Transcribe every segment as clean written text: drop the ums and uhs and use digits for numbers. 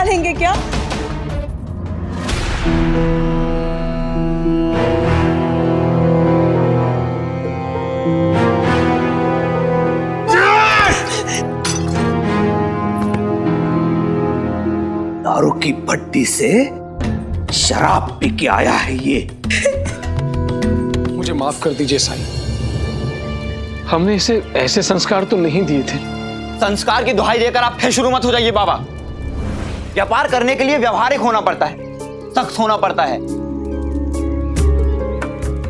लेंगे क्या? दारू की भट्टी से शराब पी के आया है ये। मुझे माफ कर दीजिए साईं, हमने इसे ऐसे संस्कार तो नहीं दिए थे। संस्कार की दुहाई देकर आप फिर शुरू मत हो जाइए बाबा। व्यापार करने के लिए व्यवहारिक होना पड़ता है, सख्त होना पड़ता है,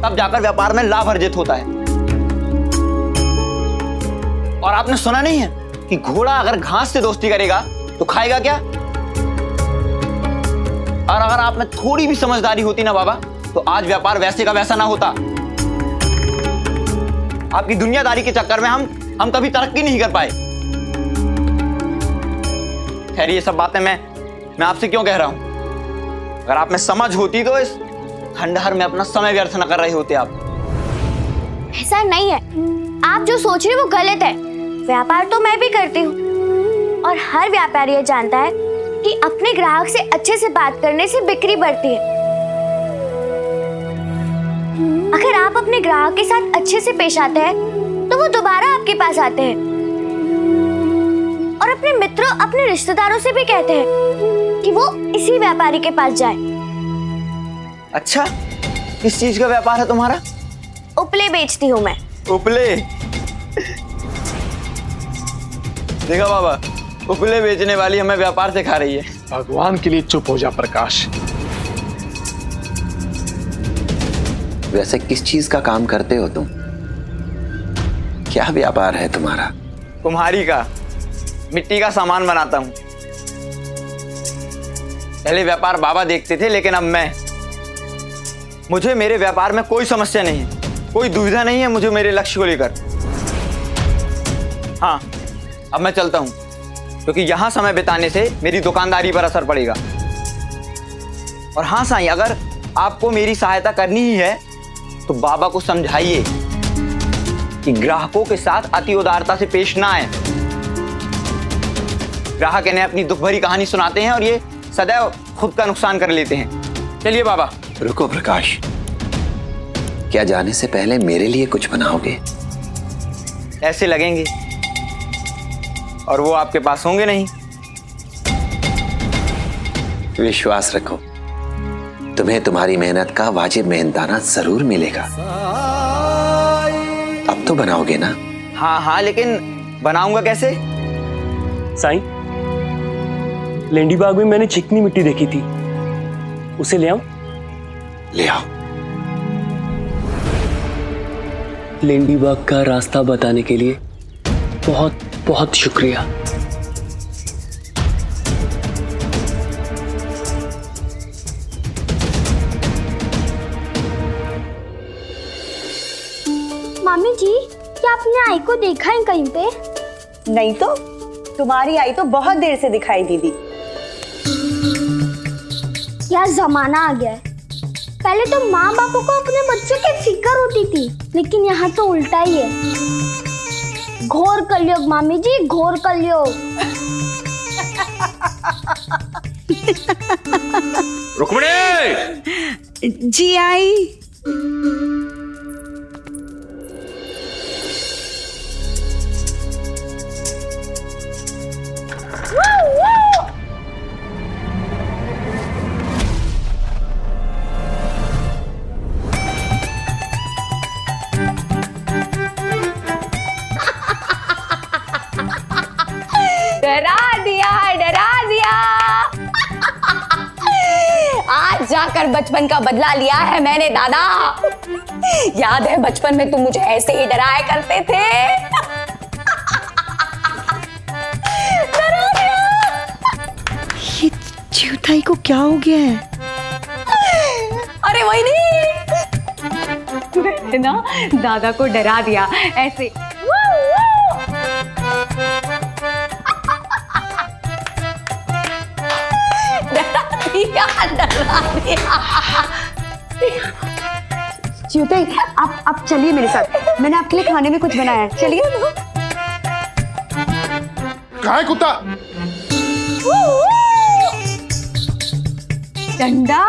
तब जाकर व्यापार में लाभ अर्जित होता है। और आपने सुना नहीं है कि घोड़ा अगर घास से दोस्ती करेगा तो खाएगा क्या? और अगर आप में थोड़ी भी समझदारी होती ना बाबा, तो आज व्यापार वैसे का वैसा ना होता। आपकी दुनियादारी के चक्कर में हम कभी तरक्की नहीं कर पाए। खैर, ये सब बातें मैं आपसे क्यों कह रहा हूं? अगर आप में समझ होती तो इस खंडहर में अपना समय व्यर्थ न कर रहे होते आप। ऐसा नहीं है, आप जो सोच रहे हो वो गलत है। व्यापार तो मैं भी करती हूँ और हर व्यापारी ये जानता है कि अपने ग्राहक से अच्छे से बात करने से बिक्री बढ़ती है। अगर आप अपने ग्राहक के साथ अच्छे से पेश आते हैं तो वो दोबारा आपके पास आते हैं और अपने मित्रों, अपने रिश्तेदारों से भी कहते हैं कि वो इसी व्यापारी के पास जाए। अच्छा, किस चीज का व्यापार है तुम्हारा? उपले बेचती हूँ मैं। उपले? देखा बाबा, उपले बेचने वाली हमें व्यापार सिखा रही है। भगवान के लिए चुप हो जा प्रकाश। वैसे किस चीज का काम करते हो तुम? क्या व्यापार है तुम्हारा? कुम्हारी का, मिट्टी का सामान बनाता हूं। पहले व्यापार बाबा देखते थे, लेकिन अब मुझे मेरे व्यापार में कोई समस्या नहीं है, कोई दुविधा नहीं है मुझे मेरे लक्ष्य को लेकर। हाँ, अब मैं चलता हूं, क्योंकि यहां समय बिताने से मेरी दुकानदारी पर असर पड़ेगा। और हाँ साईं, अगर आपको मेरी सहायता करनी ही है तो बाबा को समझाइए कि ग्राहकों के साथ अति उदारता से पेश ना आए। ग्राहक इन्हें अपनी दुख भरी कहानी सुनाते हैं और ये सदैव खुद का नुकसान कर लेते हैं। चलिए बाबा। रुको प्रकाश, क्या जाने से पहले मेरे लिए कुछ बनाओगे? ऐसे लगेंगे और वो आपके पास होंगे नहीं। विश्वास रखो, तुम्हें तुम्हारी मेहनत का वाजिब मेहनताना जरूर मिलेगा। अब तो बनाओगे ना? हाँ हाँ, लेकिन बनाऊंगा कैसे? साईं, लेंडी बाग में मैंने चिकनी मिट्टी देखी थी, उसे ले आऊं? ले आओ। लेंडी बाग का रास्ता बताने के लिए बहुत बहुत शुक्रिया। मामी जी, क्या आपने आई को देखा है कहीं पे? नहीं तो, तुम्हारी आई तो बहुत देर से दिखाई दीदी। क्या जमाना आ गया है। पहले तो माँ बापों को अपने बच्चों की फिक्र होती थी, लेकिन यहाँ तो उल्टा ही है। घोर कलयुग मामी जी, घोर कलयुग। रुक्मिणी! जी आई। डरा दिया। आज जाकर बचपन का बदला लिया है मैंने दादा। याद है बचपन में तुम मुझे ऐसे ही डराया करते थे। डरा दिया। ये चिवताई को क्या हो गया है? अरे वही नहीं, मैंने ना दादा को डरा दिया ऐसे। चिवताई, आप चलिए मेरे साथ, मैंने आपके लिए खाने में कुछ बनाया है, चलिए। कहाँ है कुत्ता? डंडा।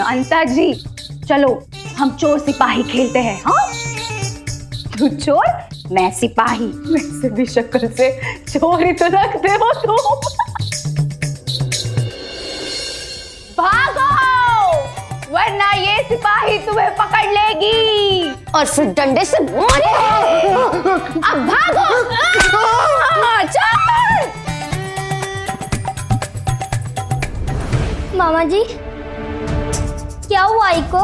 अंताजी, चलो हम चोर सिपाही खेलते हैं। हाँ, तू चोर, मैं सिपाही। वैसे भी शक्ल से चोर ही तो लगते हो तुम। भागो, वरना ये सिपाही तुम्हें पकड़ लेगी और फिर डंडे से मारे। अब भागो। चल। मामा जी, क्या हुआ आई को?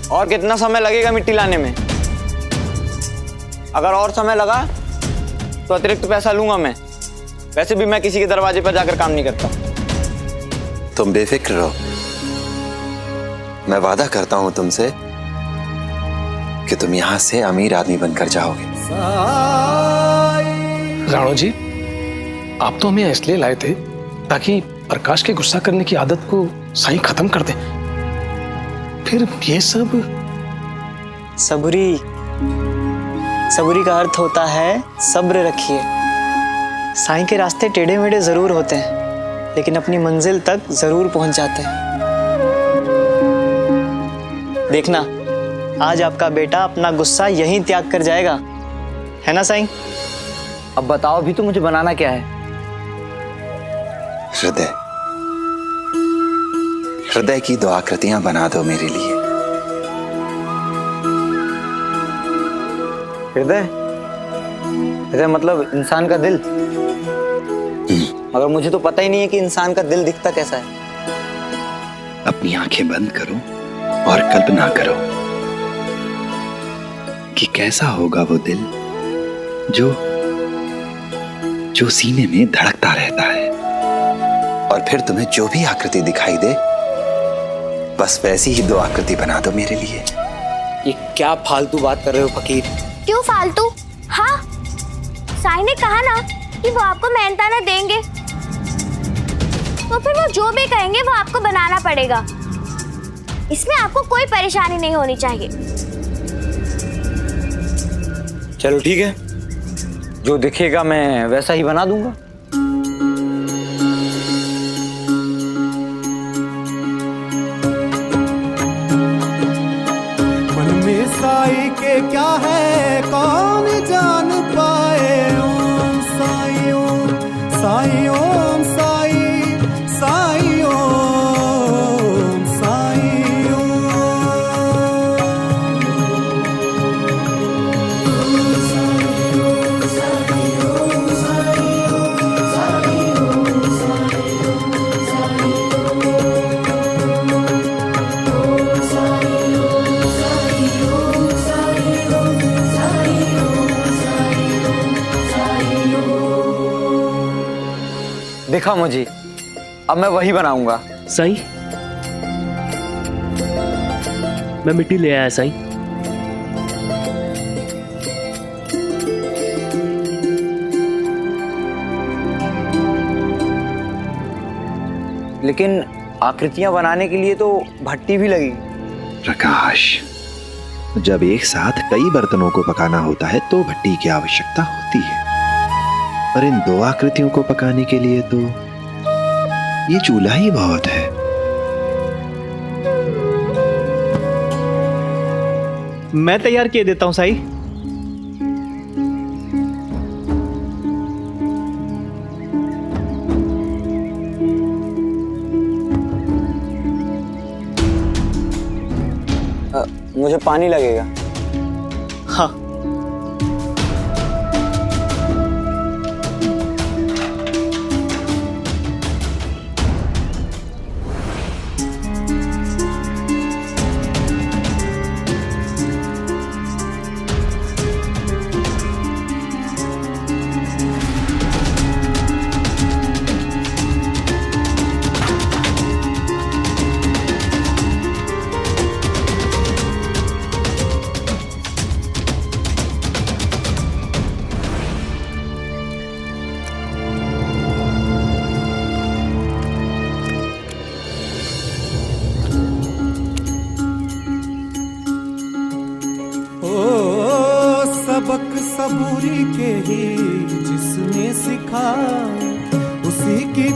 और कितना समय लगेगा मिट्टी लाने में? अगर और समय लगा तो अतिरिक्त पैसा लूंगा मैं। वैसे भी मैं किसी के दरवाजे पर जाकर काम नहीं करता। तुम बेफिक्र रहो, मैं वादा करता हूं तुमसे कि तुम यहां से अमीर आदमी बनकर जाओगे। राणो जी, आप तो हमें इसलिए लाए थे ताकि प्रकाश के गुस्सा करने की आदत को साईं खत्म कर दे। फिर ये सब सबूरी, सबूरी का अर्थ होता है सब्र रखिए। साईं के रास्ते टेढ़े मेढ़े जरूर होते हैं, लेकिन अपनी मंजिल तक जरूर पहुंच जाते हैं। देखना, आज आपका बेटा अपना गुस्सा यहीं त्याग कर जाएगा, है ना साईं? अब बताओ भी तो, मुझे बनाना क्या है? हृदय, हृदय की दो आकृतियां बना दो मेरे लिए। हृदय? हृदय मतलब इंसान का दिल? मगर मुझे तो पता ही नहीं है कि इंसान का दिल दिखता कैसा है। अपनी आंखें बंद करो और कल्पना करो कि कैसा होगा वो दिल जो सीने में धड़कता रहता है। और फिर तुम्हें जो भी आकृति दिखाई दे, बस वैसी ही दो आकृति बना दो मेरे लिए। ये क्या फालतू बात कर रहे हो फकीर? क्यों फालतू? हाँ, साईं ने कहा ना कि वो आपको मेहनताना देंगे, तो फिर वो जो भी कहेंगे वो आपको बनाना पड़ेगा। इसमें आपको कोई परेशानी नहीं होनी चाहिए। चलो ठीक है, जो दिखेगा मैं वैसा ही बना दूंगा। मन में साई के क्या है कौन जान पाए। ओम साई, ओम साई, ओम साई, साई ओम साई दिखा मुझे, अब मैं वही बनाऊंगा। साईं, मैं मिट्टी ले आया साईं। लेकिन आकृतियां बनाने के लिए तो भट्टी भी लगी। प्रकाश, जब एक साथ कई बर्तनों को पकाना होता है तो भट्टी की आवश्यकता होती है, पर इन दो आकृतियों को पकाने के लिए तो ये चूल्हा ही बहुत है। मैं तैयार किए देता हूं साईं। मुझे पानी लगेगा। हाँ,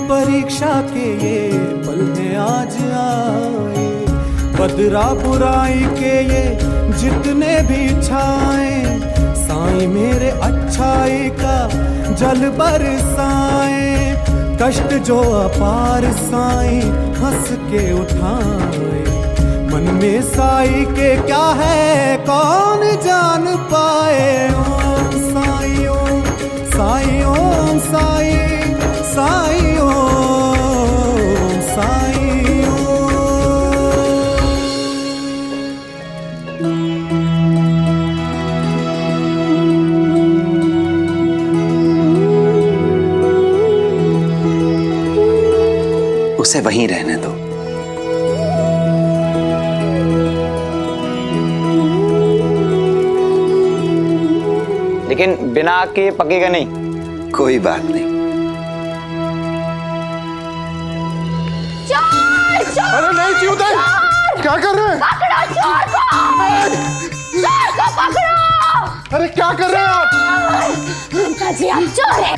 परीक्षा के ये पल में आज आए, बदरा बुराई के ये जितने भी छाए, साईं मेरे अच्छाई का जल बरसाए, कष्ट जो अपार साईं हंस के उठाए, मन में साईं के क्या है कौन जान पाए। ओम साईं ओम साईं ओम साईं साईं ओम साईं ओम। उसे वहीं रहने दो। लेकिन बिना आग के पकेगा नहीं। कोई बात नहीं। अरे नहीं चिउता, क्या कर रहे हैं? पकड़ो चोर को पकड़ो। अरे क्या कर रहे हैं आप? पिताजी हम चोर हैं।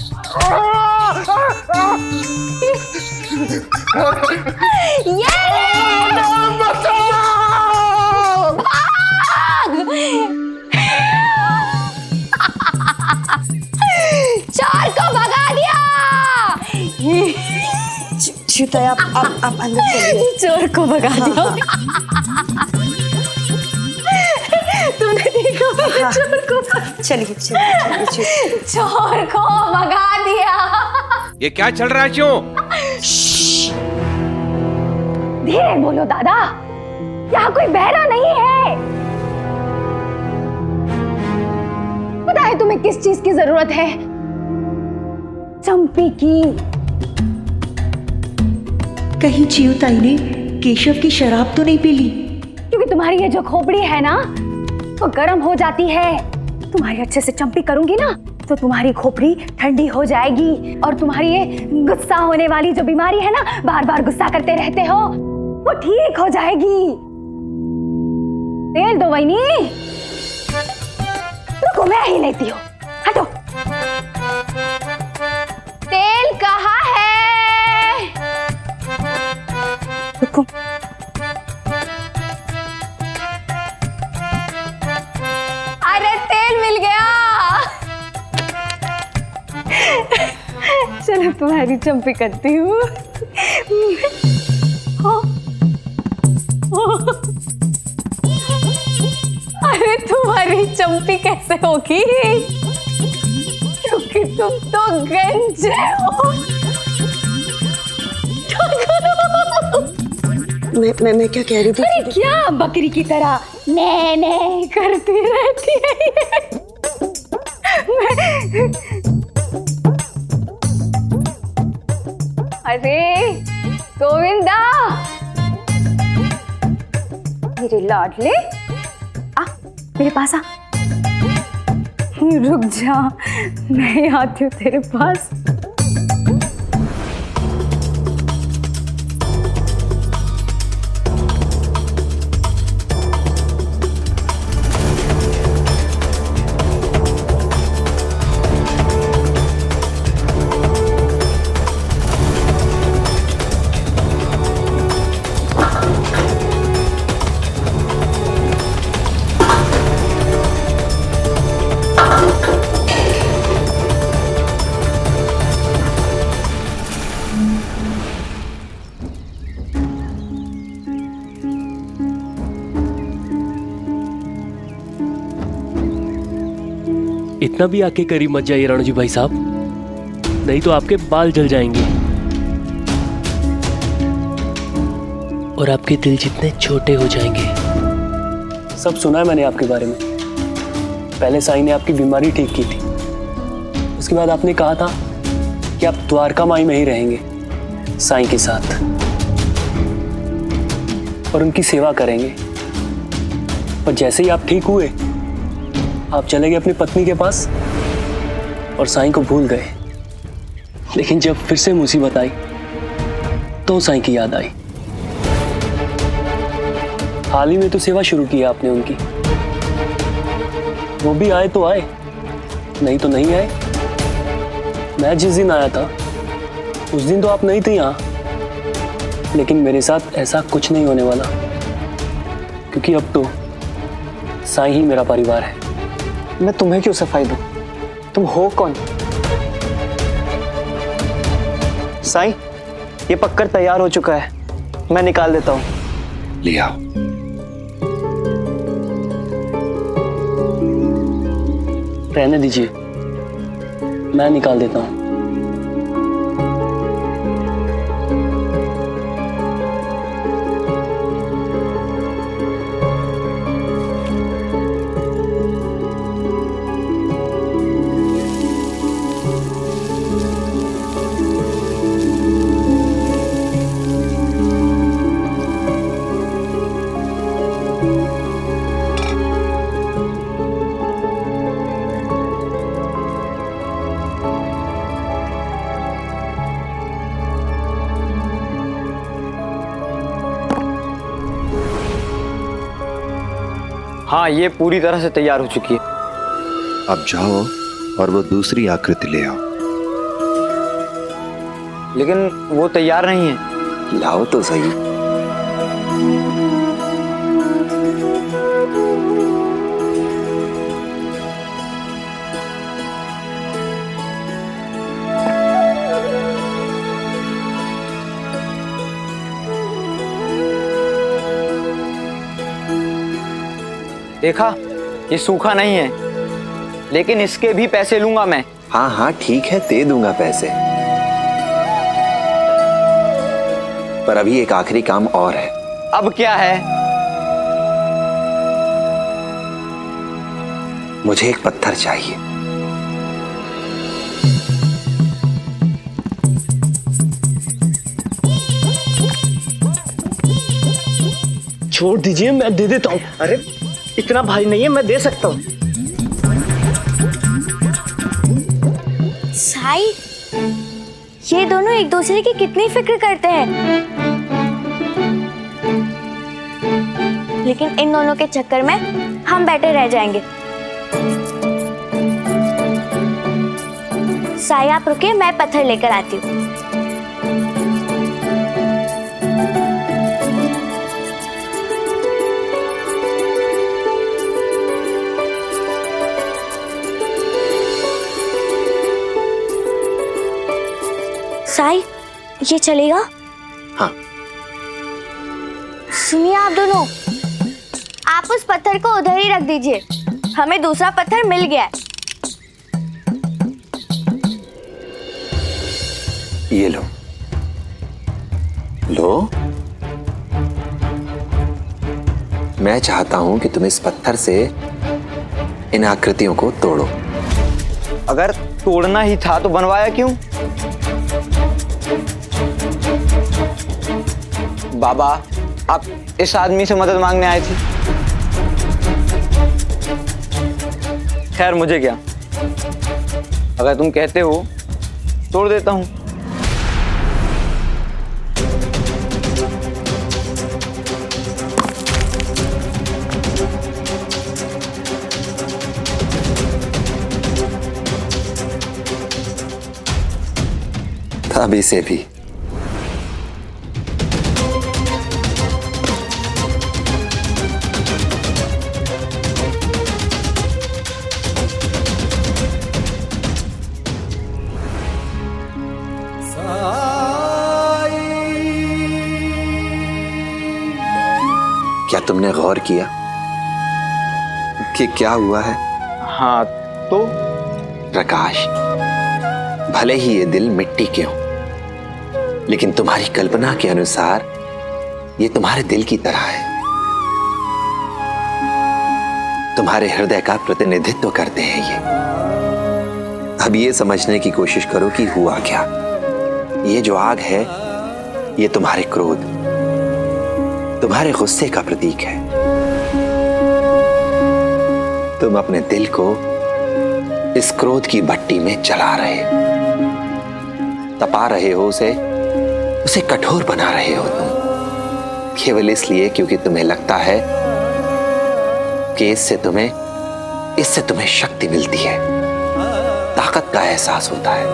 ये चोर को भगा दिया। चिउता आप अंदर चलिए। चोर को भगा दिया। तुमने देखा? चोर को चलिए चलिए चोर को भगा दिया। ये क्या चल रहा है क्यों? धीरे बोलो दादा, यहाँ कोई बहरा नहीं है। पता है तुम्हें किस चीज की जरूरत है? चंपी की। कहीं चिउताई ने केशव की शराब तो नहीं पी ली? क्योंकि तुम्हारी ये जो खोपड़ी है ना वो गर्म हो जाती है। तुम्हारी अच्छे से चंपी करूंगी ना तो तुम्हारी खोपड़ी ठंडी हो जाएगी और तुम्हारी ये गुस्सा होने वाली जो बीमारी है ना, बार बार गुस्सा करते रहते हो, वो ठीक हो जाएगी। तेल दो वहीनी। रुको मैं ही लेती हूँ। हटो। तेल कहाँ है? रुको। अरे तेल मिल गया। चलो तुम्हारी चंपी करती हूँ। अरे तुम्हारी चंपी कैसे होगी? क्योंकि तुम तो गंज हो। मैं क्या कह रही थी? अरे क्या बकरी की तरह ने करती रहती है अरे गोविंदा, मेरे लाडले, आ मेरे पास आ। रुक जा, मैं आती हूँ तेरे पास। इतना भी आके करीब मत जाइए रणजी भाई साहब, नहीं तो आपके बाल जल जाएंगे और आपके दिल जितने छोटे हो जाएंगे। सब सुना है मैंने आपके बारे में। पहले साईं ने आपकी बीमारी ठीक की थी, उसके बाद आपने कहा था कि आप द्वारका माई में ही रहेंगे साईं के साथ और उनकी सेवा करेंगे। पर जैसे ही आप ठीक हुए आप चले गए अपनी पत्नी के पास और साईं को भूल गए। लेकिन जब फिर से मुसीबत आई तो साईं की याद आई। हाल ही में तो सेवा शुरू की आपने उनकी, वो भी आए तो आए, नहीं तो नहीं आए। मैं जिस दिन आया था उस दिन तो आप नहीं थी यहाँ, लेकिन मेरे साथ ऐसा कुछ नहीं होने वाला, क्योंकि अब तो साईं ही मेरा परिवार है। मैं तुम्हें क्यों सफाई दूं? तुम हो कौन? साईं, ये पक्कर तैयार हो चुका है, मैं निकाल देता हूँ। ले आओ। रहने दीजिए, मैं निकाल देता हूँ। हाँ, ये पूरी तरह से तैयार हो चुकी है। अब जाओ और वो दूसरी आकृति ले आओ। लेकिन वो तैयार नहीं है। लाओ तो सही। देखा, ये सूखा नहीं है, लेकिन इसके भी पैसे लूंगा मैं। हाँ हाँ ठीक है, दे दूंगा पैसे। पर अभी एक आखिरी काम और है। अब क्या है? मुझे एक पत्थर चाहिए। छोड़ दीजिए, मैं दे देता हूँ। अरे इतना भारी नहीं है, मैं दे सकता हूँ। साई, ये दोनों एक दूसरे की कितनी फिक्र करते हैं, लेकिन इन दोनों के चक्कर में हम बैठे रह जाएंगे। साई, आप रुकिए, मैं पत्थर लेकर आती हूँ। साई, ये चलेगा? हाँ। सुनिए आप दोनों, आप उस पत्थर को उधर ही रख दीजिए, हमें दूसरा पत्थर मिल गया है। ये लो। लो। मैं चाहता हूं कि तुम इस पत्थर से इन आकृतियों को तोड़ो। अगर तोड़ना ही था तो बनवाया क्यों? बाबा, आप इस आदमी से मदद मांगने आए थे। खैर, मुझे क्या, अगर तुम कहते हो तोड़ देता हूं। अब इसे भी। क्या तुमने गौर किया कि क्या हुआ है? हाँ, तो प्रकाश, भले ही ये दिल मिट्टी के हो, लेकिन तुम्हारी कल्पना के अनुसार ये तुम्हारे दिल की तरह है। तुम्हारे हृदय का प्रतिनिधित्व करते हैं ये। अब ये समझने की कोशिश करो कि हुआ क्या। ये जो आग है, ये तुम्हारे क्रोध, तुम्हारे गुस्से का प्रतीक है। तुम अपने दिल को इस क्रोध की भट्टी में जला रहे, तपा रहे हो उसे कठोर बना रहे हो तुम, केवल इसलिए क्योंकि तुम्हें लगता है कि इससे तुम्हें शक्ति मिलती है, ताकत का एहसास होता है।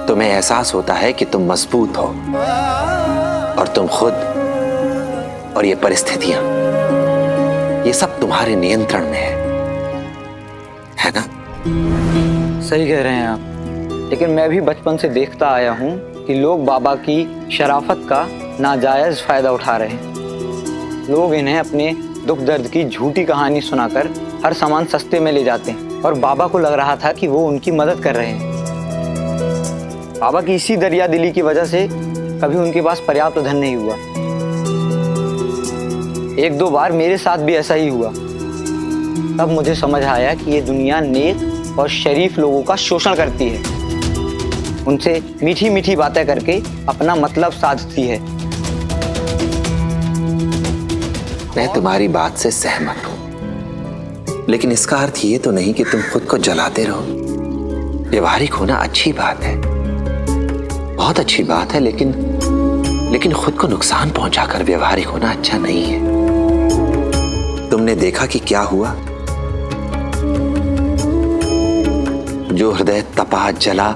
तुम हमें एहसास होता है कि तुम मजबूत हो और तुम खुद और ये परिस्थितियां, ये सब तुम्हारे नियंत्रण में है ना? सही कह रहे हैं आप, लेकिन मैं भी बचपन से देखता आया हूँ कि लोग बाबा की शराफत का नाजायज फायदा उठा रहे हैं। लोग इन्हें अपने दुख दर्द की झूठी कहानी सुनाकर हर सामान सस्ते में ले जाते हैं और बाबा को लग रहा था कि वो उनकी मदद कर रहे हैं। बाबा की इसी दरिया दिली की वजह से कभी उनके पास पर्याप्त धन नहीं हुआ। एक दो बार मेरे साथ भी ऐसा ही हुआ। तब मुझे समझ आया कि ये दुनिया नेक और शरीफ लोगों का शोषण करती है, उनसे मीठी मीठी बातें करके अपना मतलब साधती है। मैं तुम्हारी बात से सहमत हूं, लेकिन इसका अर्थ ये तो नहीं कि तुम खुद को जलाते रहो। व्यवहारिक होना अच्छी बात है, बहुत अच्छी बात है, लेकिन खुद को नुकसान पहुंचाकर व्यवहारिक होना अच्छा नहीं है। तुमने देखा कि क्या हुआ? जो हृदय तपा, जला,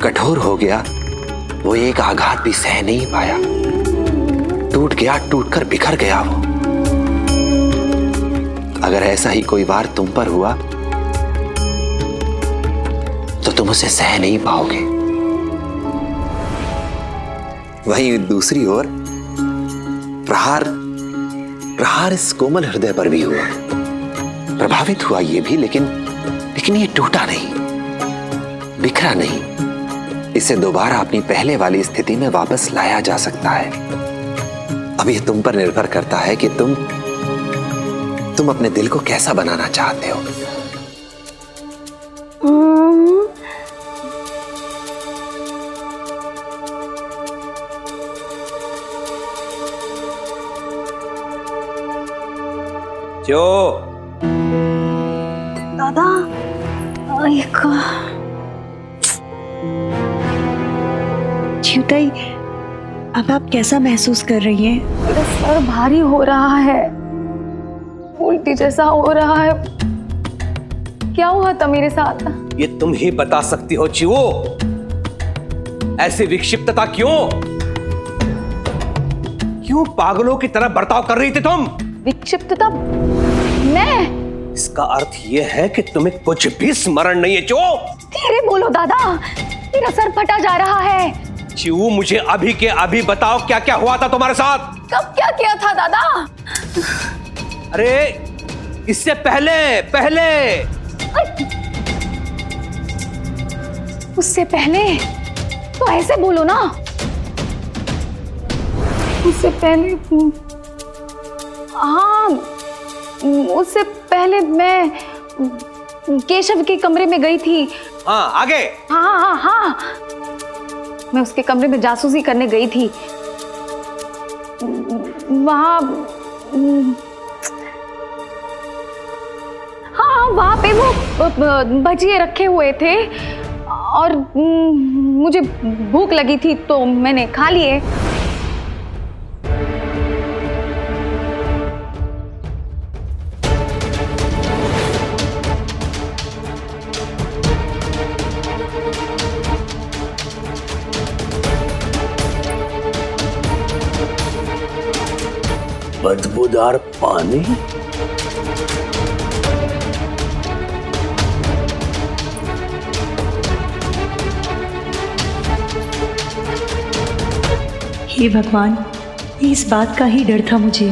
कठोर हो गया, वो एक आघात भी सह नहीं पाया, टूट गया, टूटकर बिखर गया वो। अगर ऐसा ही कोई वार तुम पर हुआ तो तुम उसे सह नहीं पाओगे। वहीं दूसरी ओर प्रहार इस कोमल हृदय पर भी हुआ, प्रभावित हुआ ये भी, लेकिन ये टूटा नहीं, बिखरा नहीं। इसे दोबारा अपनी पहले वाली स्थिति में वापस लाया जा सकता है। अब ये तुम पर निर्भर करता है कि तुम अपने दिल को कैसा बनाना चाहते हो। जो दादा, च्युताई, अब आप कैसा महसूस कर रही हैं? मेरा सर भारी हो रहा है, उल्टी जैसा हो रहा है। क्या हुआ था मेरे साथ? ये तुम ही बता सकती हो चिवो, ऐसी विक्षिप्तता क्यों पागलों की तरह बर्ताव कर रही थी तुम? विक्षिप्तता? मैं? इसका अर्थ यह है कि तुम्हें कुछ भी स्मरण नहीं है। जो धीरे बोलो दादा, मेरा सर फटा जा रहा है। चिवू, मुझे अभी के अभी बताओ क्या क्या हुआ था तुम्हारे साथ? कब क्या किया था दादा? अरे इससे पहले उससे पहले तो ऐसे बोलो ना। उससे पहले, हाँ, उससे पहले मैं केशव के कमरे में गई थी। हाँ, आगे? हाँ, मैं उसके कमरे में जासूसी करने गई थी। वहाँ पे वो भजिए रखे हुए थे और मुझे भूख लगी थी तो मैंने खा लिए। बदबूदार पानी? हे भगवान, इस बात का ही डर था मुझे।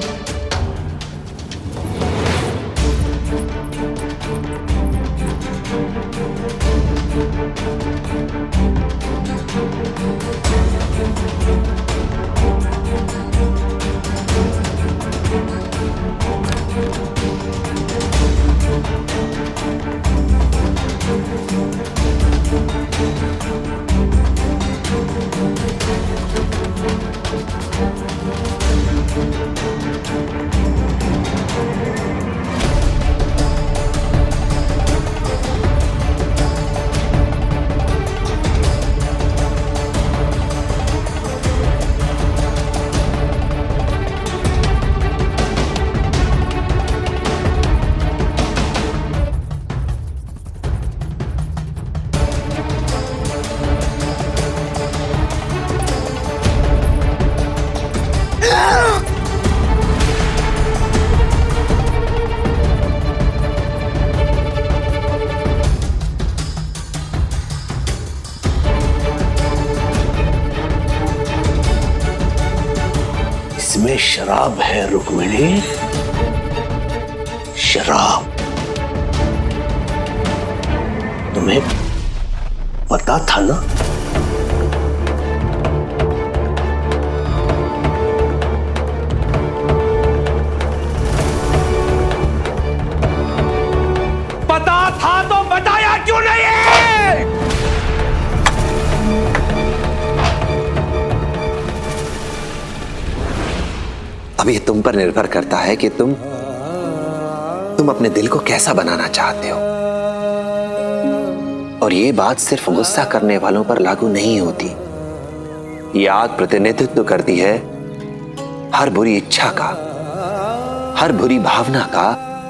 में शराब है रुक्मिणी, शराब। तुम्हें पता था ना? पता था तो बताया क्यों नहीं? अब ये तुम पर निर्भर करता है कि तुम अपने दिल को कैसा बनाना चाहते हो। और ये बात सिर्फ गुस्सा करने वालों पर लागू नहीं होती। ये आग प्रतिनिधित्व करती है हर बुरी इच्छा का, हर बुरी भावना का,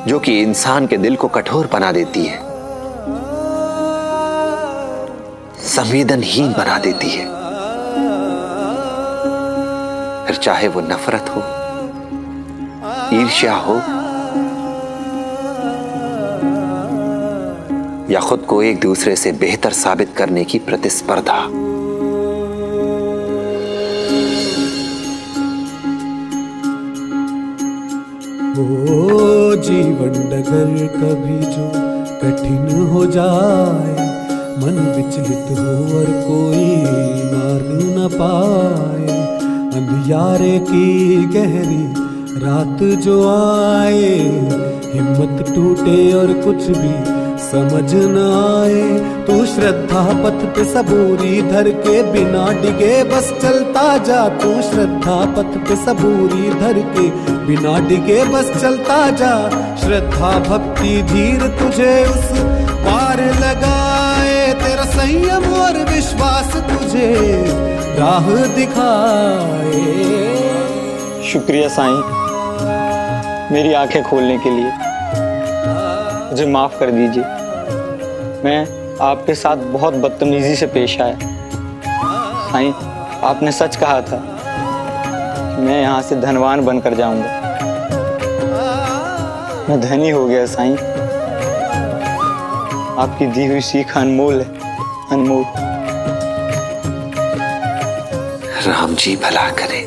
जो कि इंसान के दिल को कठोर बना देती है, संवेदनहीन बना देती है। फिर चाहे वो नफरत हो, ईर्ष्या हो, या खुद को एक दूसरे से बेहतर साबित करने की प्रतिस्पर्धा। ओ जीवन डगर कभी जो कठिन हो जाए, मन विचलित हो और कोई मार्ग न पाए, अंधियारे की गहरी रात जो आए, हिम्मत टूटे और कुछ भी समझ न आए, तू श्रद्धा पथ पे सबूरी धर के बिना डिगे बस चलता जा। तू श्रद्धा पथ पे सबूरी धर के बिना डिगे बस चलता जा। श्रद्धा भक्ति धीर तुझे उस पार लगाए, तेरा संयम और विश्वास तुझे राह दिखाए। शुक्रिया साईं, मेरी आंखें खोलने के लिए। मुझे माफ कर दीजिए, मैं आपके साथ बहुत बदतमीजी से पेश आया। साईं, आपने सच कहा था कि मैं यहाँ से धनवान बनकर जाऊंगा। मैं धनी हो गया साईं। आपकी दी हुई सीख अनमोल है, अनमोल। राम जी भला करे।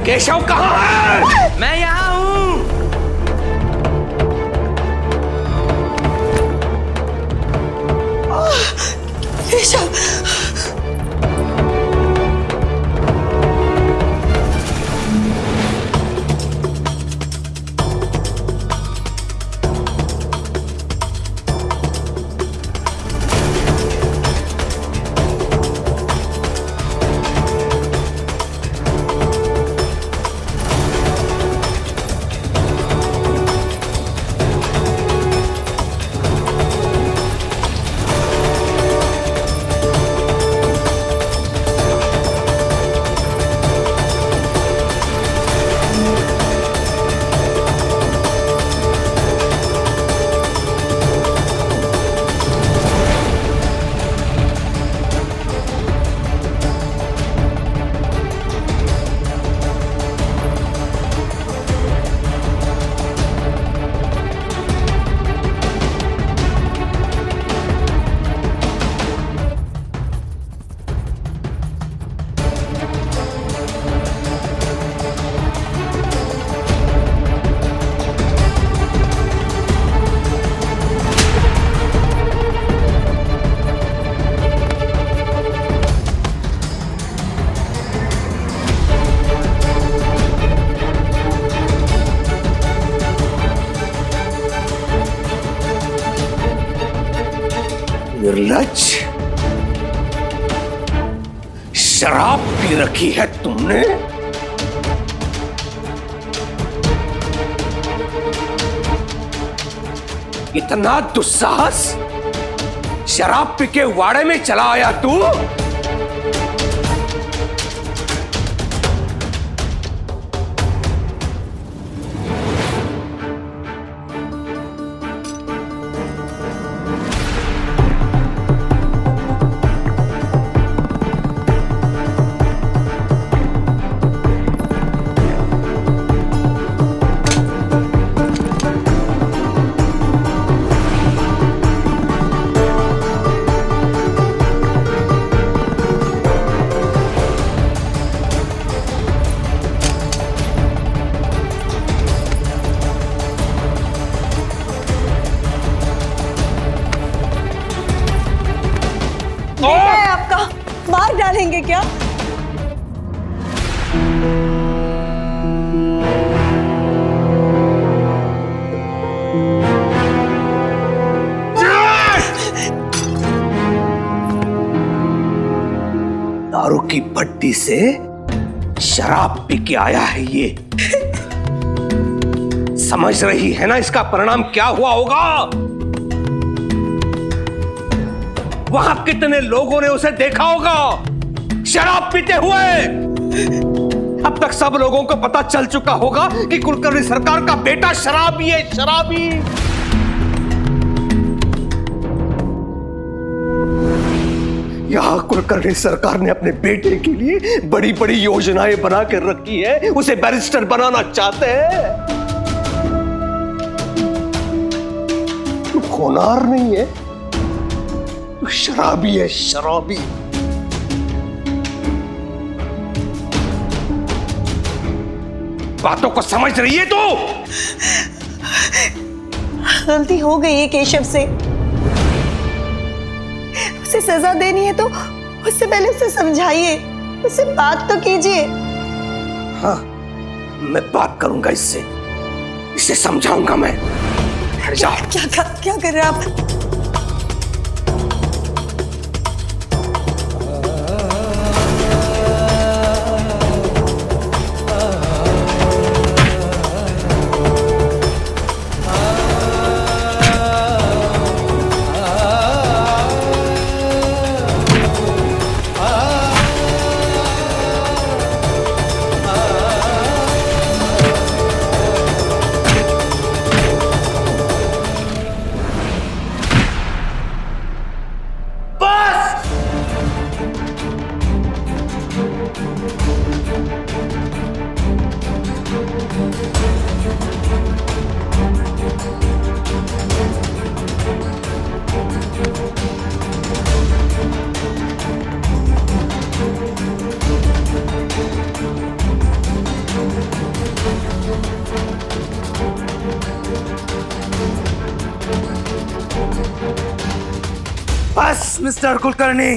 केशव कहाँ है? मैं यहाँ हूँ। केशव, निर्लज्ज, शराब पी रखी है तुमने? इतना दुस्साहस? शराब पी के वाड़े में चला आया तू? देंगे क्या? दारू की भट्टी से शराब पी के आया है ये। समझ रही है ना इसका परिणाम क्या हुआ होगा? वहां कितने लोगों ने उसे देखा होगा शराब पीते हुए। अब तक सब लोगों को पता चल चुका होगा कि कुलकर्णी सरकार का बेटा शराबी है, शराबी। यहां कुलकर्णी सरकार ने अपने बेटे के लिए बड़ी बड़ी योजनाएं बना कर रखी है, उसे बैरिस्टर बनाना चाहते हैं। तू होनहार नहीं है, तू शराबी है, शराबी। बातों को समझ रही है तू? गलती हो गई है केशव से, उसे सजा देनी है तो उससे पहले उसे समझाइए, उससे बात तो कीजिए। हाँ, मैं बात करूंगा इससे, इसे समझाऊंगा मैं। हट जा। क्या कर रहे हैं आप? बस मिस्टर कुलकर्णी,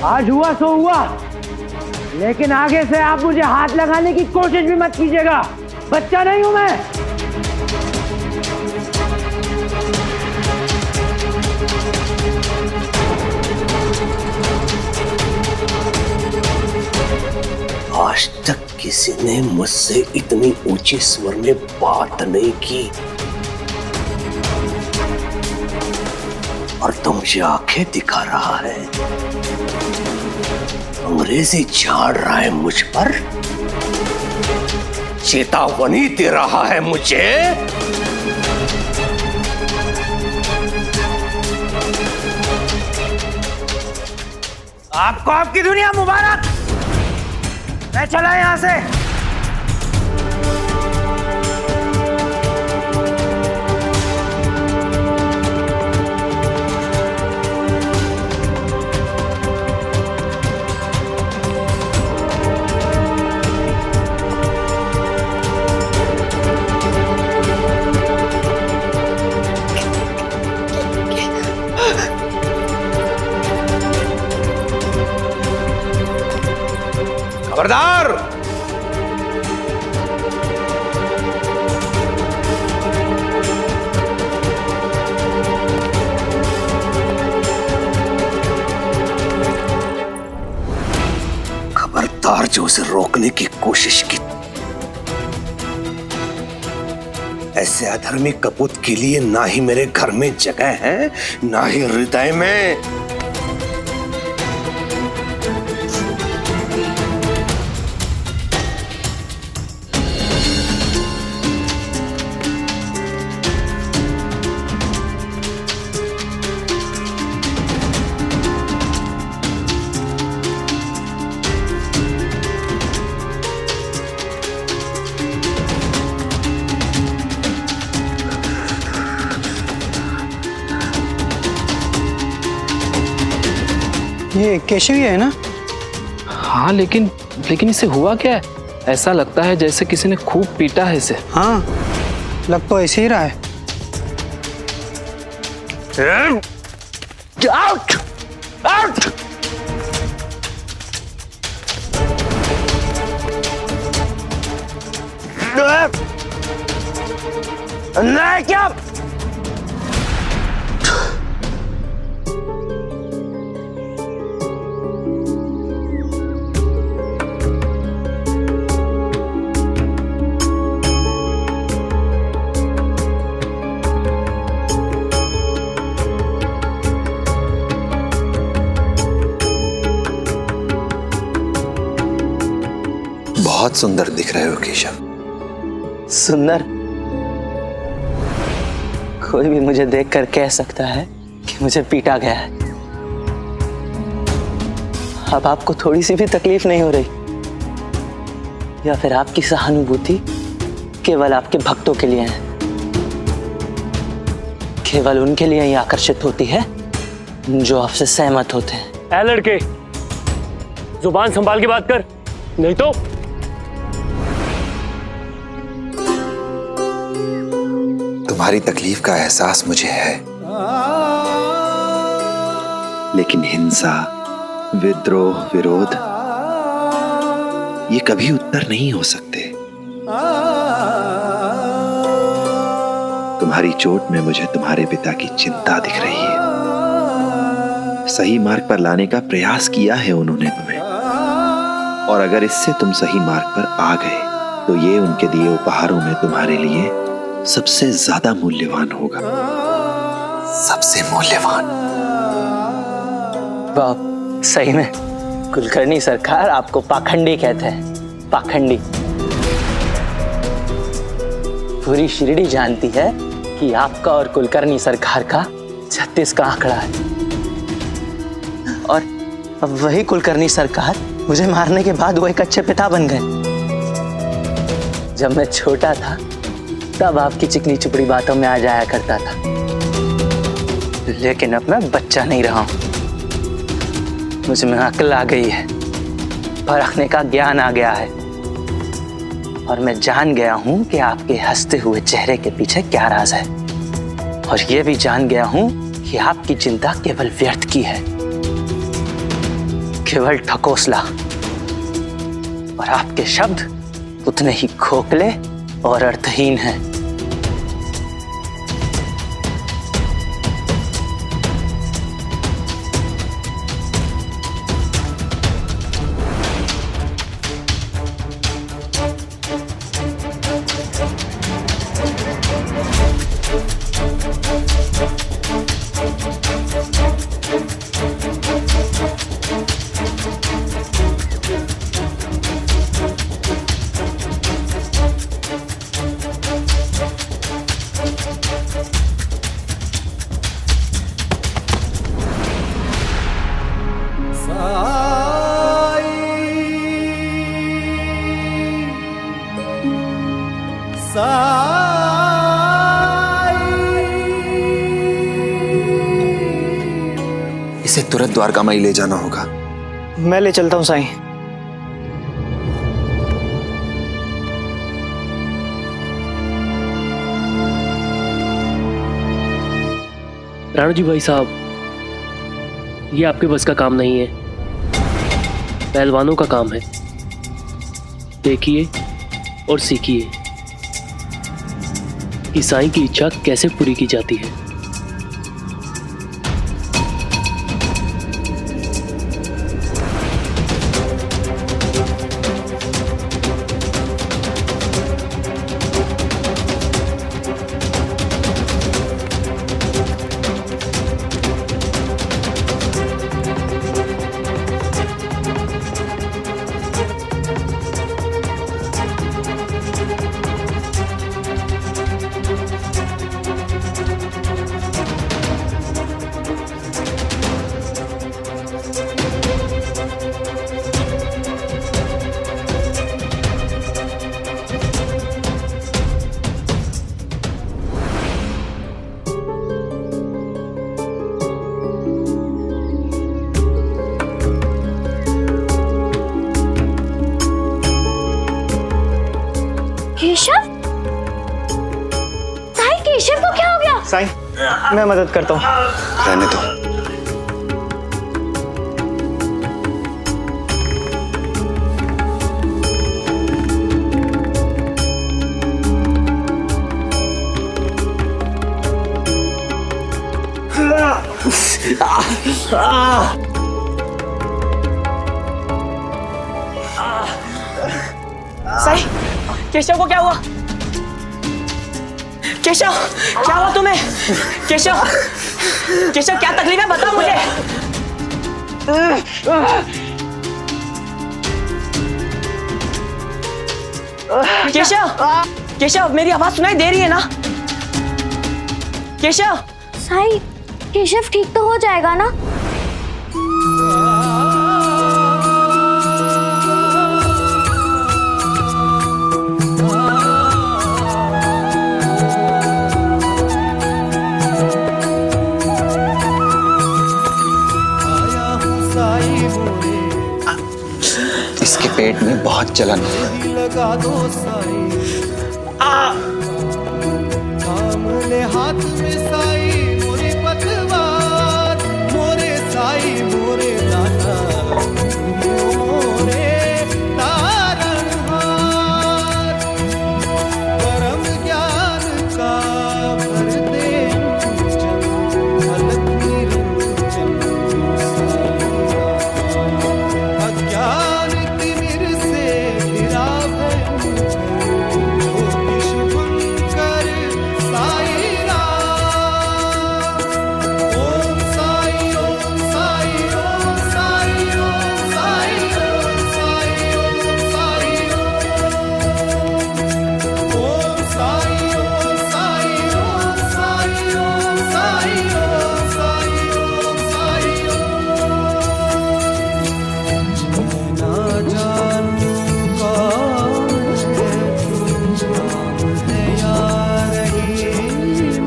आज हुआ सो हुआ, लेकिन आगे से आप मुझे हाथ लगाने की कोशिश भी मत कीजिएगा। बच्चा नहीं हूं मैं। आज तक किसी ने मुझसे इतनी ऊंचे स्वर में बात नहीं की, और तुम मुझे आंखें दिखा रहा है, अंग्रेजी झाड़ रहा है मुझ पर, चेतावनी दे रहा है मुझे। आपको आपकी दुनिया मुबारक। मैं चला यहां से। खबरदार! खबरदार जो उसे रोकने की कोशिश की। ऐसे अधर्मी कपूत के लिए ना ही मेरे घर में जगह है, ना ही हृदय में। ये केशव ही है ना? हाँ, लेकिन इसे हुआ क्या है? ऐसा लगता है जैसे किसी ने खूब पीटा है इसे। हाँ, लग तो ऐसे ही रहा है। आउट! आउट! नहीं क्या? बहुत सुंदर दिख रहे हो केशव। सुंदर? कोई भी मुझे देखकर कह सकता है कि मुझे पीटा गया है। अब आपको थोड़ी सी भी तकलीफ नहीं हो रही? या फिर आपकी सहानुभूति केवल आपके भक्तों के लिए है? केवल उनके लिए ही आकर्षित होती है जो आपसे सहमत होते हैं। ऐ लड़के, जुबान संभाल के बात कर, नहीं तो तुम्हारी तकलीफ का एहसास मुझे है, लेकिन हिंसा, विद्रोह, विरोध ये कभी उत्तर नहीं हो सकते। तुम्हारी चोट में मुझे तुम्हारे पिता की चिंता दिख रही है। सही मार्ग पर लाने का प्रयास किया है उन्होंने तुम्हें, और अगर इससे तुम सही मार्ग पर आ गए तो ये उनके दिए उपहारों में तुम्हारे लिए सबसे ज्यादा मूल्यवान होगा। सबसे मूल्यवान। वाह, सही में कुलकर्णी सरकार आपको पाखंडी कहते हैं। पाखंडी। पूरी शिरडी जानती है कि आपका और कुलकर्णी सरकार का 36 का आंकड़ा है। और अब वही कुलकर्णी सरकार मुझे मारने के बाद वो एक अच्छे पिता बन गए। जब मैं छोटा था तब आपकी चिकनी चुपड़ी बातों में आ जाया करता था, लेकिन अब मैं बच्चा नहीं रहा हूं। मुझ में अक्ल आ गई है, परखने का ज्ञान आ गया है, और मैं जान गया हूं कि आपके हंसते हुए चेहरे के पीछे क्या राज है। और यह भी जान गया हूं कि आपकी चिंता केवल व्यर्थ की है, केवल ठकोसला। और आपके शब्द उतने ही खोखले और अर्थहीन हैं। इसे तुरंत द्वारकामाई ले जाना होगा। मैं ले चलता हूं साईं। राणा जी भाई साहब, ये आपके बस का काम नहीं है, पहलवानों का काम है। देखिए और सीखिए कि साईं की इच्छा कैसे पूरी की जाती है। केशव? साईं, केशव को क्या हो गया? साईं, मैं मदद करता हूँ। रहने दो। साईं, केशव को क्या हुआ? केशव, क्या हुआ तुम्हें? केशव, केशव क्या तकलीफ है, बता मुझे। केशव, केशव मेरी आवाज सुनाई दे रही है ना? केशव। साईं, केशव ठीक तो हो जाएगा ना? इसके पेट में बहुत जलन है। लगा दो साई, थाम ले हाथ में साई मोरे पतवार, मोरे साई मोरे दाता, मोरे तारणहार, परम ज्ञान का भर दे चल, अलग निरंजन साईं, अज्ञान तिमिर से घिरा भय, ज्योति शुभंकर साई राम। ओम साई ओम साई ओम साई ओम साई ओम साई ओम साई ओम साई ओम साई ओम साई ओम साई ओम साई ओम साई मैं ना जानूं कौन है या रहीम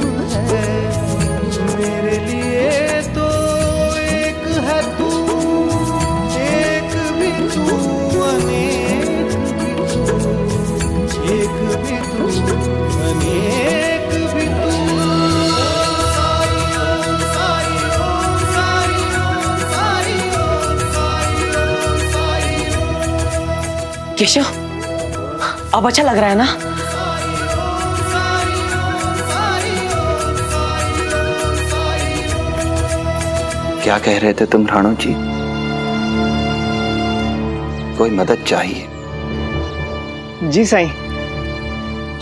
है, मेरे लिए तो एक है तू, एक भी तू, अनेक भी तू, एक भी तू, अनेक भी तू। साई ओम साई ओम साई ओम साई ओम साई ओम साई ओम। केशव, अब अच्छा लग रहा है ना? क्या कह रहे थे तुम राणो जी? कोई मदद चाहिए? जी साईं।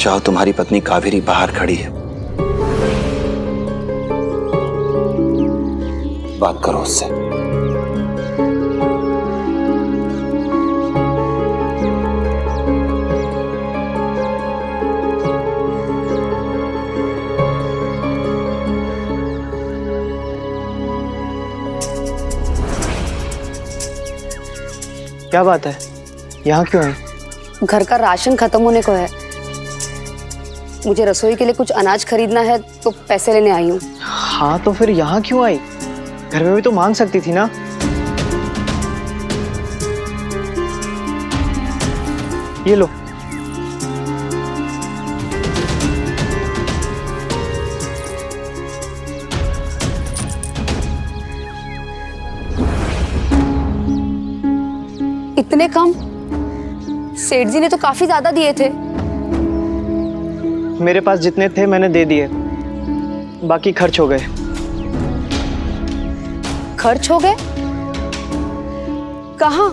जाओ, तुम्हारी पत्नी कावेरी बाहर खड़ी है, बात करो उससे। क्या बात है, यहाँ क्यों है? घर का राशन खत्म होने को है, मुझे रसोई के लिए कुछ अनाज खरीदना है तो पैसे लेने आई हूँ। हाँ तो फिर यहाँ क्यों आई? घर में भी तो मांग सकती थी ना। ये लो। इतने कम? सेठ जी ने तो काफी ज्यादा दिए थे। मेरे पास जितने थे मैंने दे दिए, बाकी खर्च हो गए। खर्च हो गए? कहाँ?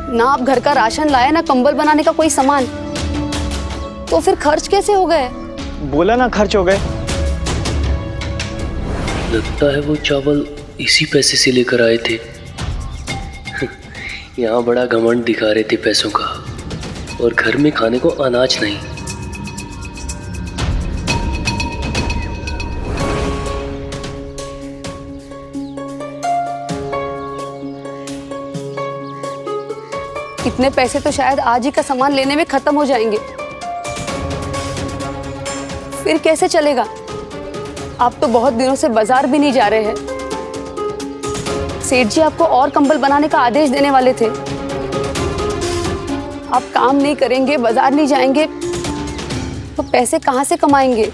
ना आप घर का राशन लाए, ना कंबल बनाने का कोई सामान, तो फिर खर्च कैसे हो गए? बोला ना खर्च हो गए। लगता है वो चावल इसी पैसे से लेकर आए थे। यहाँ बड़ा घमंड दिखा रहे थे पैसों का, और घर में खाने को अनाज नहीं। इतने पैसे तो शायद आज ही का सामान लेने में खत्म हो जाएंगे। फिर कैसे चलेगा? आप तो बहुत दिनों से बाजार भी नहीं जा रहे हैं। सेठ जी आपको और कंबल बनाने का आदेश देने वाले थे। आप काम नहीं करेंगे, बाजार नहीं जाएंगे तो पैसे कहाँ से कमाएंगे?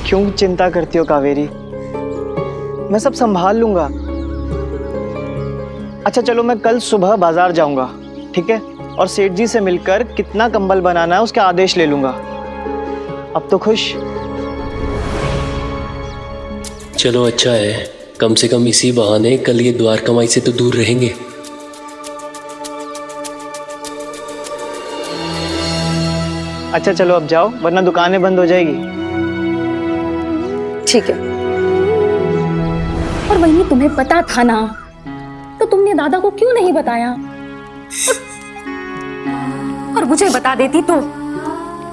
क्यों चिंता करती हो कावेरी? मैं सब संभाल लूंगा। अच्छा चलो, मैं कल सुबह बाजार जाऊंगा, ठीक है? और सेठ जी से मिलकर कितना कंबल बनाना है उसका आदेश ले लूंगा। अब तो खुश? चलो अच्छा है, कम से कम इसी बहाने कल ये द्वार कमाई से तो दूर रहेंगे। अच्छा चलो अब जाओ, वरना दुकानें बंद हो जाएगी। ठीक है। और वही तुम्हें पता था ना, तो तुमने दादा को क्यों नहीं बताया? और मुझे बता देती तो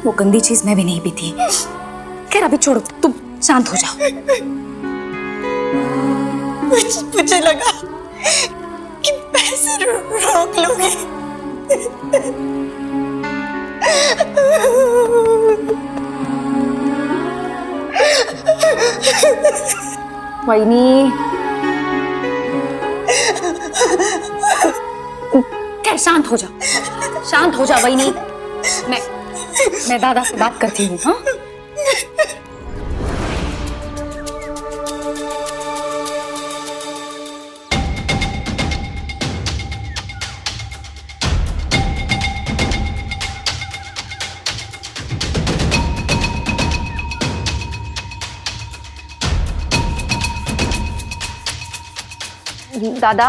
वो गंदी चीज मैं भी नहीं पीती। खैर अभी छोड़ो, तुम शांत हो जाओ। मुझे लगा कि पैसे रोक लोगे। वहीनी, खैर शांत हो जाओ, शांत हो जाओ वहीनी। मैं दादा से बात करती हूँ। हाँ दादा,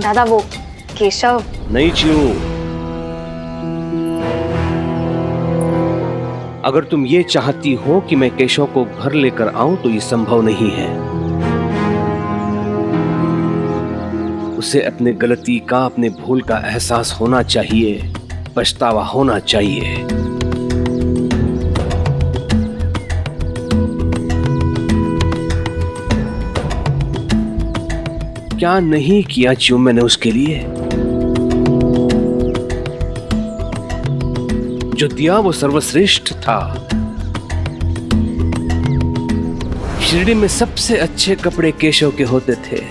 दादा वो केशव। नहीं चिऊ, अगर तुम ये चाहती हो कि मैं केशव को घर लेकर आऊं तो ये संभव नहीं है। उसे अपने गलती का, अपने भूल का एहसास होना चाहिए, पछतावा होना चाहिए। क्या नहीं किया चिऊ मैंने उसके लिए? जो दिया वो सर्वश्रेष्ठ था। शिरडी में सबसे अच्छे कपड़े केशव के होते थे,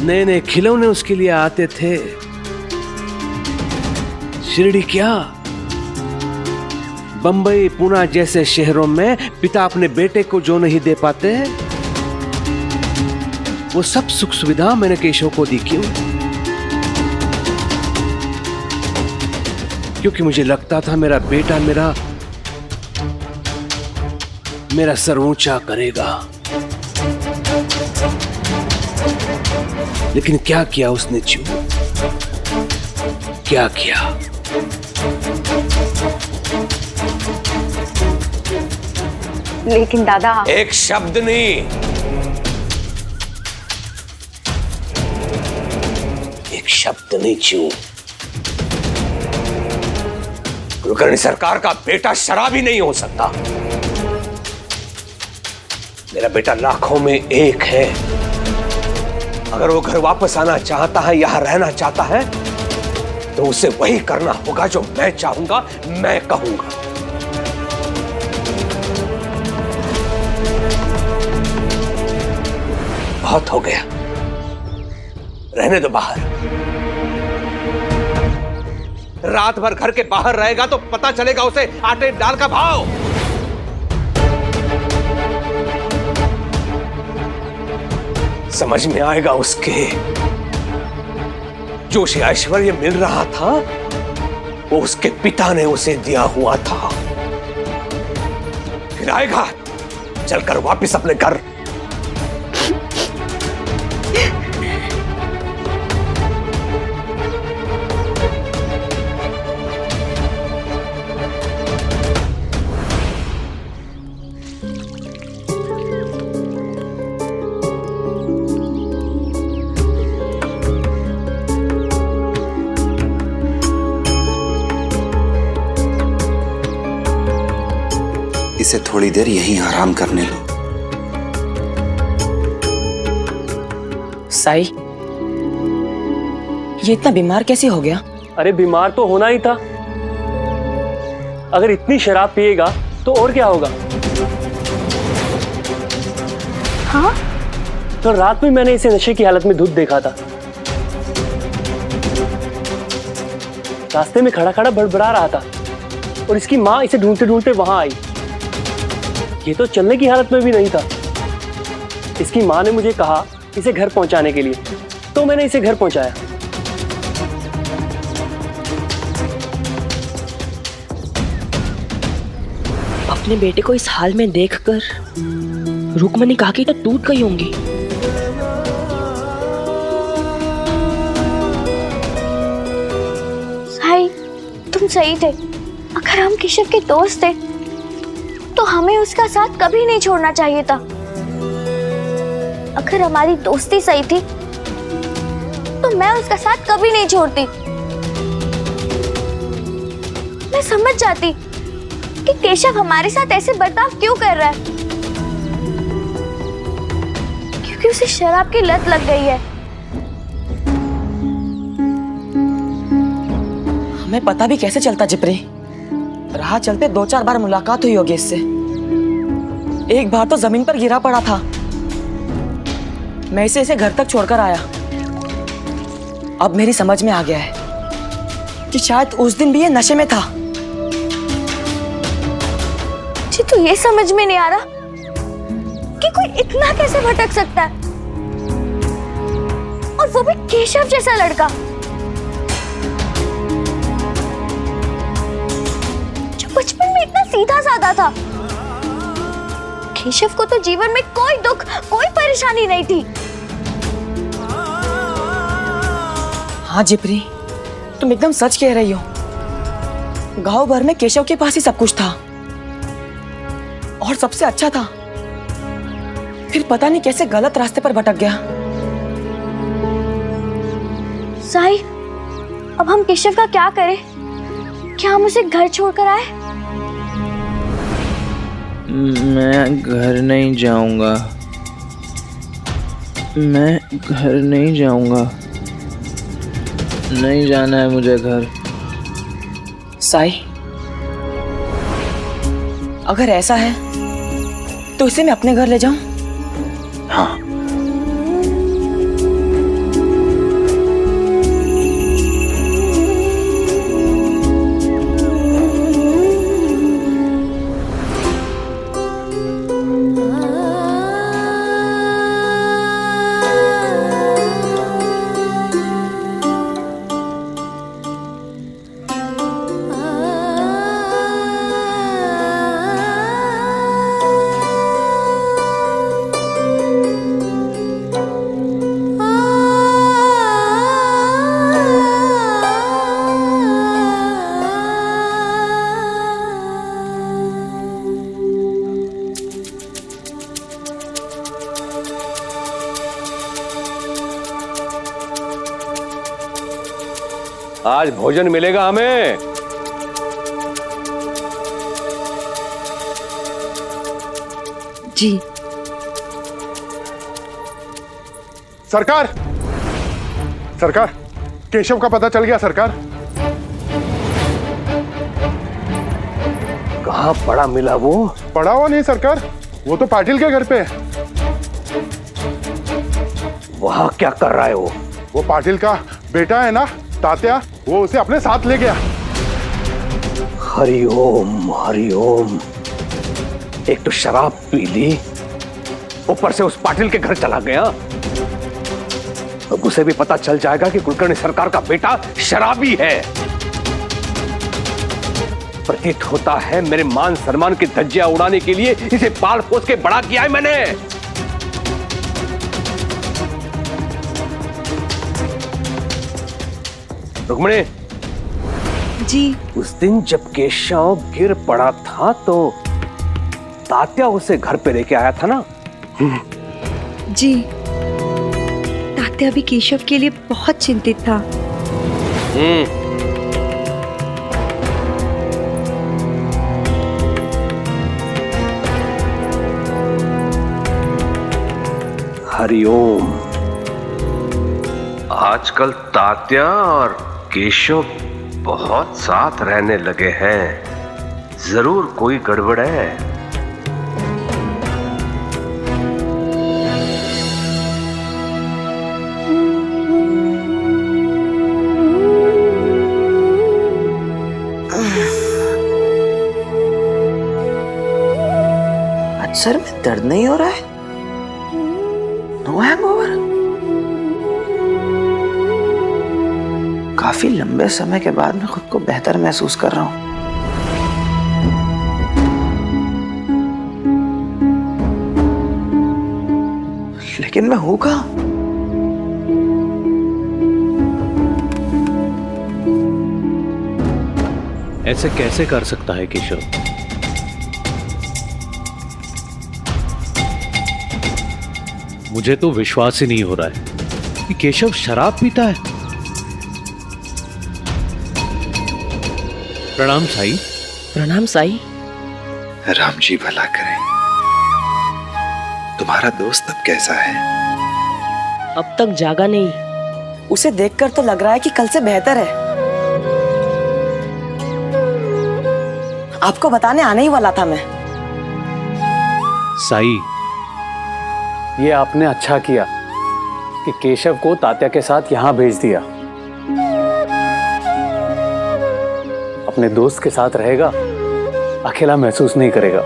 नए नए खिलौने उसके लिए आते थे। शिरडी क्या, बंबई, पुणे जैसे शहरों में पिता अपने बेटे को जो नहीं दे पाते, वो सब सुख सुविधा मैंने केशव को दी। क्यों? क्योंकि मुझे लगता था मेरा बेटा मेरा सर ऊंचा करेगा। लेकिन क्या किया उसने चिऊ? क्या किया? लेकिन दादा, एक शब्द नहीं, एक शब्द नहीं चिऊ। कुलकर्णी सरकार का बेटा शराबी नहीं हो सकता। मेरा बेटा लाखों में एक है। अगर वो घर वापस आना चाहता है, यहां रहना चाहता है, तो उसे वही करना होगा जो मैं चाहूंगा, मैं कहूंगा। बहुत हो गया, रहने दो बाहर। रात भर घर के बाहर रहेगा तो पता चलेगा उसे आटे दाल का भाव। समझ में आएगा उसके, जो उसे ऐश्वर्य मिल रहा था वो उसके पिता ने उसे दिया हुआ था। फिर आएगा चलकर वापस अपने घर। इसे थोड़ी देर यहीं आराम करने लो। साई, ये इतना बीमार कैसे हो गया? अरे बीमार तो होना ही था। अगर इतनी शराब पिएगा तो और क्या होगा? हाँ? तो रात में मैंने इसे नशे की हालत में धुत देखा था। रास्ते में खड़ा खड़ा बड़बड़ा रहा था और इसकी माँ इसे ढूंढते ढूंढते वहां आई। ये तो चलने की हालत में भी नहीं था। इसकी माँ ने मुझे कहा इसे घर पहुंचाने के लिए, तो मैंने इसे घर पहुंचाया। अपने बेटे को इस हाल में देखकर रुक्मणी काकी तो टूट गई होंगी। साई, तुम सही थे। अगर हम केशव के दोस्त थे तो हमें उसका साथ कभी नहीं छोड़ना चाहिए था। अगर हमारी दोस्ती सही थी तो मैं उसका साथ कभी नहीं छोड़ती। मैं समझ जाती कि केशव हमारे साथ ऐसे बर्ताव क्यों कर रहा है, क्योंकि उसे शराब की लत लग गई है। हमें पता भी कैसे चलता जिप्री? राह चलते 2-4 बार मुलाकात हुई होगी इससे। एक बार तो जमीन पर गिरा पड़ा था। मैं इसे घर तक छोड़कर आया। अब मेरी समझ में आ गया है कि शायद उस दिन भी ये नशे में था। जी तो ये समझ में नहीं आ रहा कि कोई इतना कैसे भटक सकता है, और वो भी केशव जैसा लड़का जो बचपन में इतना सीधा साधा था। केशव को तो जीवन में कोई दुख, कोई परेशानी नहीं थी। हाँ जिप्री, तुम एकदम सच कह रही हो। गांव भर में केशव के पास ही सब कुछ था और सबसे अच्छा था। फिर पता नहीं कैसे गलत रास्ते पर भटक गया। साई, अब हम केशव का क्या करें? क्या हम उसे घर छोड़कर आए? मैं घर नहीं जाऊंगा। मैं घर नहीं जाऊंगा। नहीं जाना है मुझे घर। साई, अगर ऐसा है तो इसे मैं अपने घर ले जाऊं? हाँ। आज भोजन मिलेगा हमें। जी सरकार, सरकार, केशव का पता चल गया सरकार। कहाँ पड़ा मिला वो? पड़ा हुआ नहीं सरकार, वो तो पाटिल के घर पे है। वहां क्या कर रहा है वो? वो पाटिल का बेटा है ना तात्या, वो उसे अपने साथ ले गया। हरिओम हरिओम। एक तो शराब पी ली, ऊपर से उस पाटिल के घर चला गया। अब उसे भी पता चल जाएगा कि कुलकर्णी सरकार का बेटा शराबी है। प्रतीत होता है मेरे मान सम्मान की धज्जियां उड़ाने के लिए इसे पाल पोस के बड़ा किया है मैंने। रुक्मणी जी, उस दिन जब केशव गिर पड़ा था तो तात्या उसे घर पे लेके आया था ना? जी, तात्या भी केशव के लिए बहुत चिंतित था। हरिओम। आजकल तात्या और केशव बहुत साथ रहने लगे हैं। जरूर कोई गड़बड़ है। दर्द नहीं हो रहा है? No hangover? काफी लंबे समय के बाद मैं खुद को बेहतर महसूस कर रहा हूं। लेकिन मैं हूं कहां? ऐसे कैसे कर सकता है केशव? मुझे तो विश्वास ही नहीं हो रहा है कि केशव शराब पीता है। प्रणाम साई। प्रणाम साई। राम जी भला करें। तुम्हारा दोस्त अब कैसा है? अब तक जागा नहीं। उसे देखकर तो लग रहा है कि कल से बेहतर है। आपको बताने आने ही वाला था मैं। साई, ये आपने अच्छा किया कि केशव को तात्या के साथ यहां भेज दिया। अपने दोस्त के साथ रहेगा, अकेला महसूस नहीं करेगा।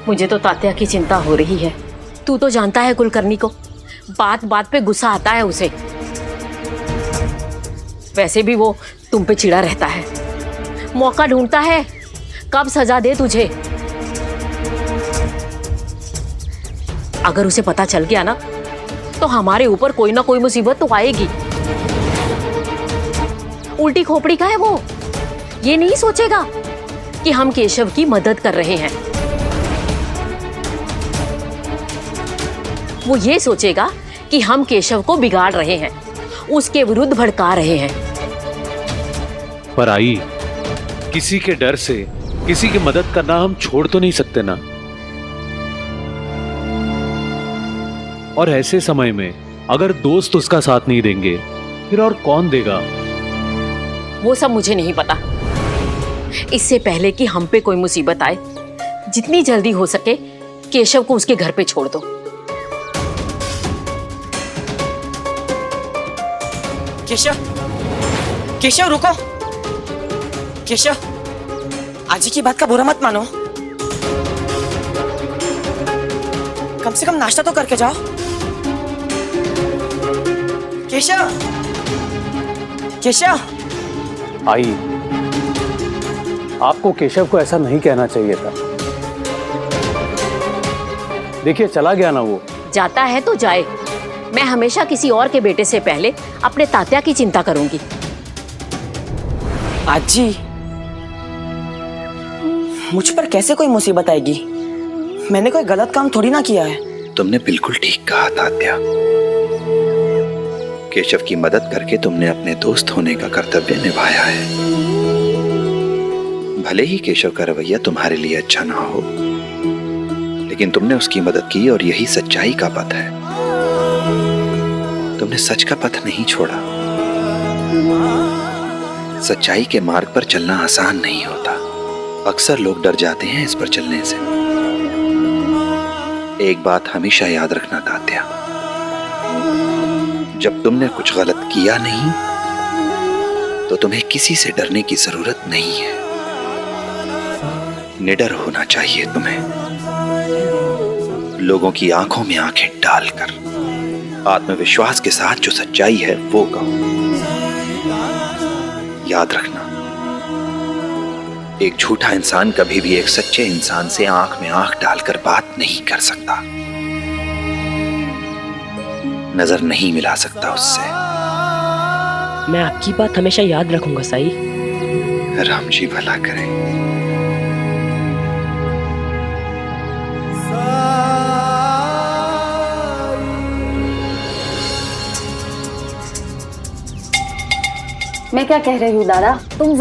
मुझे तो तात्या की चिंता हो रही है। तू तो जानता है कुलकर्णी को, बात बात पे गुस्सा आता है उसे। वैसे भी वो तुम पे चिढ़ा रहता है, मौका ढूंढता है कब सजा दे तुझे। अगर उसे पता चल गया ना तो हमारे ऊपर कोई ना कोई मुसीबत तो आएगी। उल्टी खोपड़ी का है वो, ये नहीं सोचेगा कि हम केशव की मदद कर रहे हैं। वो ये सोचेगा कि हम केशव को बिगाड़ रहे हैं, उसके विरुद्ध भड़का रहे हैं। पर आई, किसी के डर से किसी की मदद करना हम छोड़ तो नहीं सकते ना। और ऐसे समय में अगर दोस्त उसका साथ नहीं देंगे फिर और कौन देगा? वो सब मुझे नहीं पता। इससे पहले कि हम पे कोई मुसीबत आए, जितनी जल्दी हो सके केशव को उसके घर पे छोड़ दो। केशव, केशव रुको। केशव, आजी की बात का बुरा मत मानो। कम से कम नाश्ता तो करके जाओ। केशव, केशव। आई, आपको केशव को ऐसा नहीं कहना चाहिए था। देखिए चला गया ना वो। जाता है तो जाए, मैं हमेशा किसी और के बेटे से पहले अपने तात्या की चिंता करूंगी। आजी, मुझ पर कैसे कोई मुसीबत आएगी? मैंने कोई गलत काम थोड़ी ना किया है। तुमने बिल्कुल ठीक कहा तात्या। केशव की मदद करके तुमने अपने दोस्त होने का कर्तव्य निभाया है। भले ही केशव का रवैया तुम्हारे लिए अच्छा ना हो, लेकिन तुमने उसकी मदद की और यही सच्चाई का पथ है। तुमने सच का पथ नहीं छोड़ा। सच्चाई के मार्ग पर चलना आसान नहीं होता। अक्सर लोग डर जाते हैं इस पर चलने से। एक बात हमेशा याद रखना तात्या, जब तुमने कुछ गलत किया नहीं तो तुम्हें किसी से डरने की जरूरत नहीं है। निडर होना चाहिए तुम्हें। लोगों की आंखों में आंखें डालकर आत्मविश्वास के साथ जो सच्चाई है वो कहो। याद रखना, एक झूठा इंसान कभी भी एक सच्चे इंसान से आंख में आंख डालकर बात नहीं कर सकता, नजर नहीं मिला सकता उससे। मैं आपकी बात हमेशा याद रखूंगा साई। राम जी भला करें। मैं क्या कह रही हूँ दादा, तुम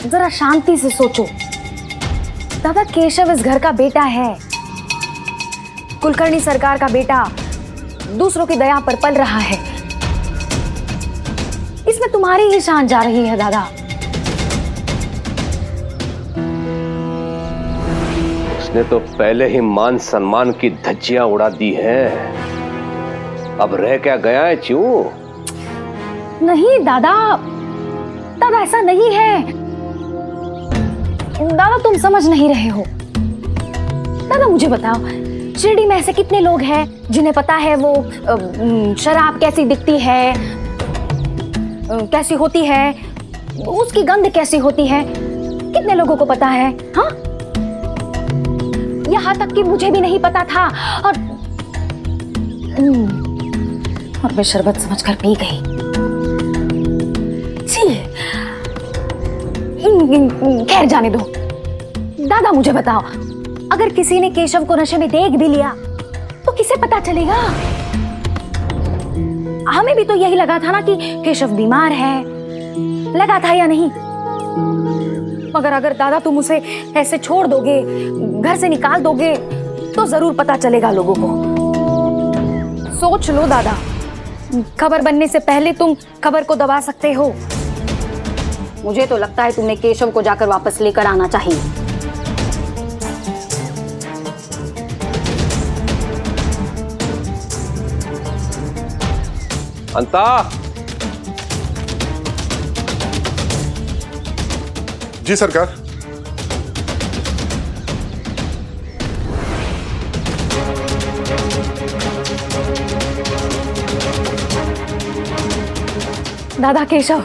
जरा शांति से सोचो। दादा, केशव इस घर का बेटा है, कुलकर्णी सरकार का बेटा, दूसरों की दया पर पल रहा है। इसमें तुम्हारी ही शान जा रही है दादा। उसने तो पहले ही मान सम्मान की धज्जियां उड़ा दी हैं। अब रह क्या गया है च्यों? नहीं दादा, दादा ऐसा नहीं है। दादा तुम समझ नहीं रहे हो। दादा मुझे बताओ, शिरडी में ऐसे कितने लोग हैं जिन्हें पता है वो शराब कैसी दिखती है, कैसी होती है, उसकी गंध कैसी होती है? कितने लोगों को पता है? हाँ, यहाँ तक कि मुझे भी नहीं पता था और मैं शरबत समझकर पी गई। खैर जाने दो। दादा मुझे बताओ, अगर किसी ने केशव को नशे में देख भी लिया तो किसे पता चलेगा? हमें भी तो यही लगा था ना कि केशव बीमार है, लगा था या नहीं? मगर अगर दादा तुम उसे ऐसे छोड़ दोगे, घर से निकाल दोगे, तो जरूर पता चलेगा लोगों को। सोच लो दादा, खबर बनने से पहले तुम खबर को दबा सकते हो। मुझे तो लगता है तुमने केशव को जाकर वापस लेकर आना चाहिए। अंता, जी सरकार। दादा केशव,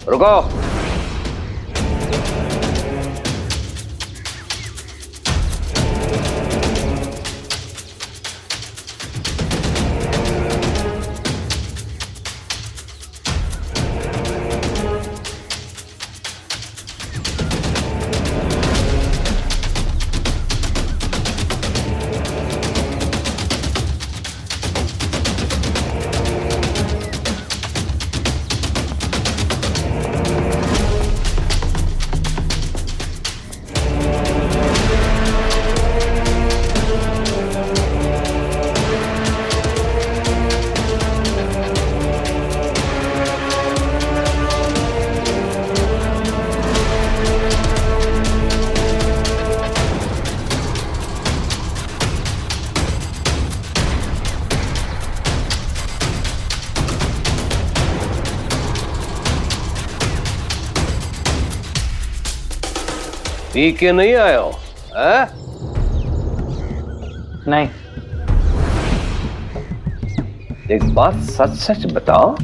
रुको। पी के नहीं आए हो? नहीं। एक बात सच सच बताओ,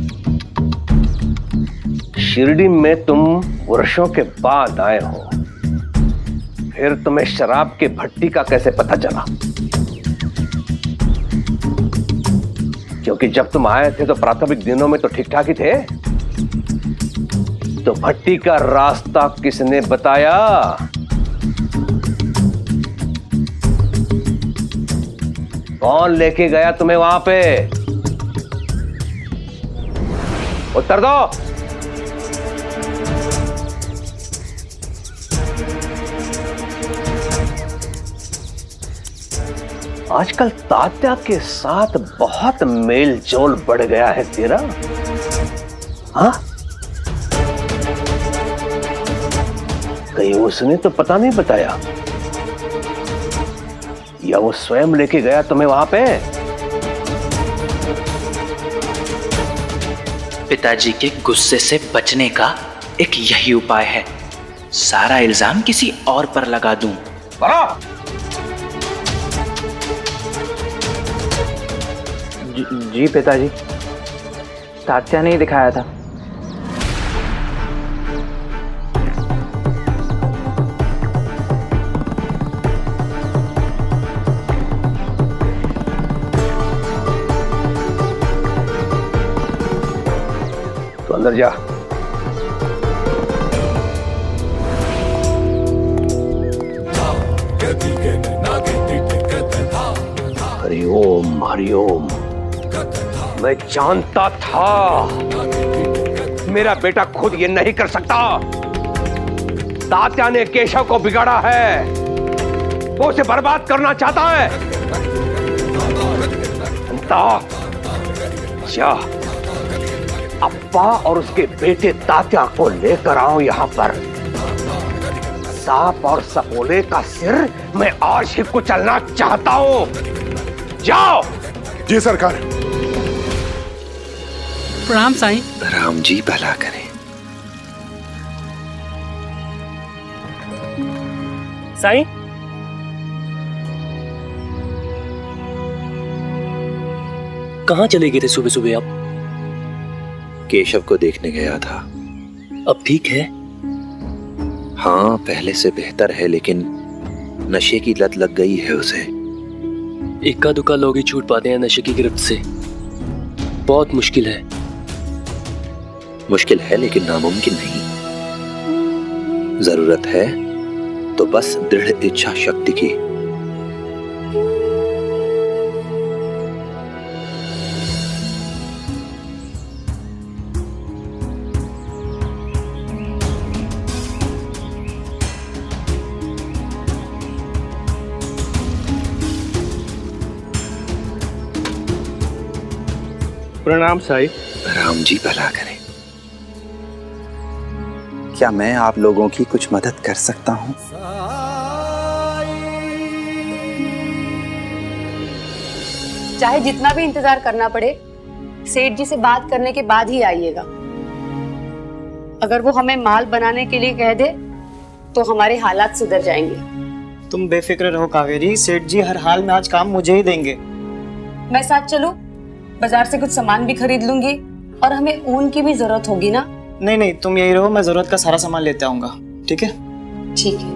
शिरडी में तुम वर्षों के बाद आए हो, फिर तुम्हें शराब के भट्टी का कैसे पता चला? क्योंकि जब तुम आए थे तो प्राथमिक दिनों में तो ठीक ठाक ही थे। तो भट्टी का रास्ता किसने बताया? कौन लेके गया तुम्हें वहां पे? उत्तर दो। आजकल तात्या के साथ बहुत मेल जोल बढ़ गया है तेरा, हाँ? कहीं उसने तो पता नहीं बताया, या वो स्वयं लेके गया तुम्हें वहां पे? पिताजी के गुस्से से बचने का एक यही उपाय है, सारा इल्जाम किसी और पर लगा दूं। जी पिताजी, तात्या ने ही दिखाया था। तो अंदर जा। हरिओम हरिओम। मैं जानता था मेरा बेटा खुद ये नहीं कर सकता। तात्या ने केशव को बिगाड़ा है, वो उसे बर्बाद करना चाहता है। सकता। जा, अब्बा और उसके बेटे तात्या को लेकर आओ यहाँ पर। सांप और सपोले का सिर मैं आज ही कुचलना चाहता हूँ। जाओ। जी सरकार। प्रणाम साईं। राम जी भला करें। साईं, कहाँ चले गए थे सुबह सुबह आप? केशव को देखने गया था। अब ठीक है? हाँ, पहले से बेहतर है, लेकिन नशे की लत लग गई है उसे। इक्का दुक्का लोग ही छूट पाते हैं नशे की गिरफ्त से। बहुत मुश्किल है। मुश्किल है लेकिन नामुमकिन नहीं। जरूरत है तो बस दृढ़ इच्छा शक्ति की। प्रणाम साईं। राम जी भला करें। क्या मैं आप लोगों की कुछ मदद कर सकता हूं? चाहे जितना भी इंतजार करना पड़े, सेठ जी से बात करने के बाद ही आइएगा। अगर वो हमें माल बनाने के लिए कह दे तो हमारे हालात सुधर जाएंगे। तुम बेफिक्र रहो कावेरी, सेठ जी हर हाल में आज काम मुझे ही देंगे। मैं साथ चलूं? बाजार से कुछ सामान भी खरीद लूंगी और हमें ऊन की भी जरूरत होगी ना। नहीं नहीं, तुम यही रहो, मैं जरूरत का सारा सामान लेते आऊंगा। ठीक है? ठीक है।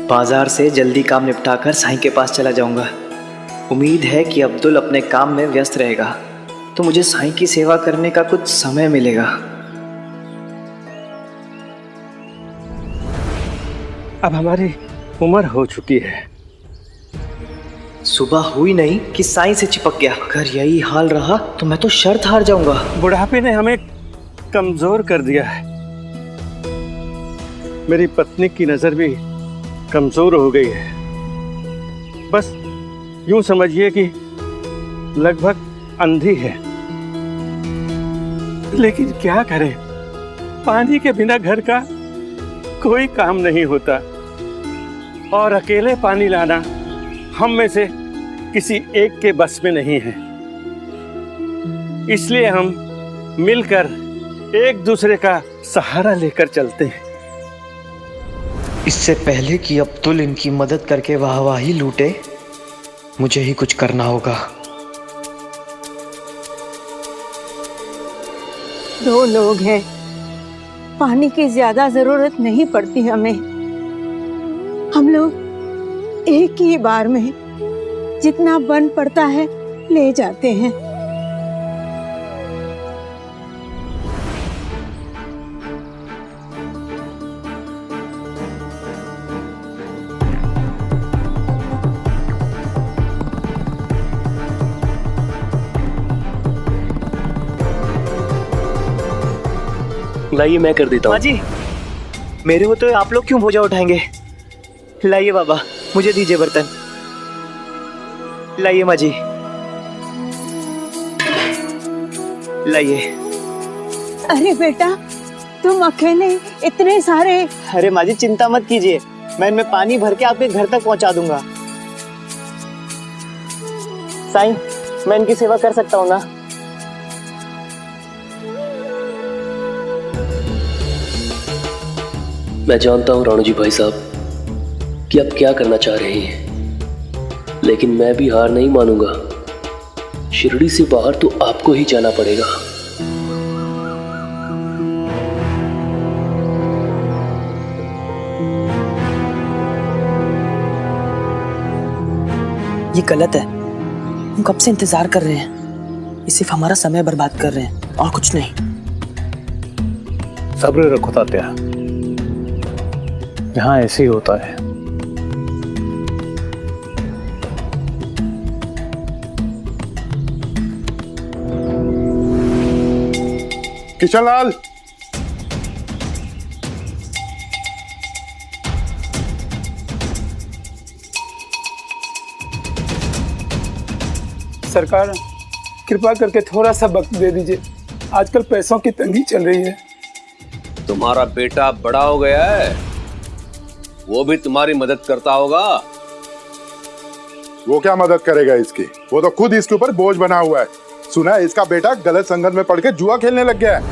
बाजार से जल्दी काम निपटाकर साईं के पास चला जाऊंगा। उम्मीद है कि अब्दुल अपने काम में व्यस्त रहेगा तो मुझे साईं की सेवा करने का कुछ समय मिलेगा। अब हमारी उम्र हो चुकी है। सुबह हुई नहीं कि साईं से चिपक गया। अगर यही हाल रहा तो मैं तो शर्त हार जाऊंगा। बुढ़ापे ने हमें कमजोर कर दिया है। मेरी पत्नी की नजर भी कमजोर हो गई है। बस यूं समझिए कि लगभग अंधी है। लेकिन क्या करें, पानी के बिना घर का कोई काम नहीं होता और अकेले पानी लाना हम में से किसी एक के बस में नहीं है। इसलिए हम मिलकर एक दूसरे का सहारा लेकर चलते हैं। इससे पहले कि अब्दुल इनकी मदद करके वाहवाही लूटे, मुझे ही कुछ करना होगा। दो लोग हैं, पानी की ज्यादा जरूरत नहीं पड़ती हमें। हम लोग एक ही बार में जितना बन पड़ता है ले जाते हैं। लाइए, मैं कर देता हूँ। माँ जी, मेरे हो तो आप लोग क्यों बोझा उठाएंगे? लाइए बाबा, मुझे दीजिए बर्तन। लाइए माँ जी, लाइए। अरे बेटा, तुम अकेले इतने सारे? अरे माँ जी चिंता मत कीजिए, मैं इनमें पानी भर के आपके घर तक पहुंचा दूंगा। साईं, मैं इनकी सेवा कर सकता हूँ ना? मैं जानता हूँ राणू जी भाई साहब कि आप क्या करना चाह रहे हैं, लेकिन मैं भी हार नहीं मानूंगा। शिरडी से बाहर तो आपको ही जाना पड़ेगा। ये गलत है। हम कब से इंतजार कर रहे हैं। ये सिर्फ हमारा समय बर्बाद कर रहे हैं और कुछ नहीं। सब्र रखो तात्या, यहाँ ऐसे ही होता है। किशनलाल, सरकार कृपा करके थोड़ा सा वक्त दे दीजिए, आजकल पैसों की तंगी चल रही है। तुम्हारा बेटा बड़ा हो गया है, वो भी तुम्हारी मदद करता होगा। वो क्या मदद करेगा इसकी, वो तो खुद इसके ऊपर बोझ बना हुआ है। सुना है इसका बेटा गलत संगत में पड़ के जुआ खेलने लग गया है।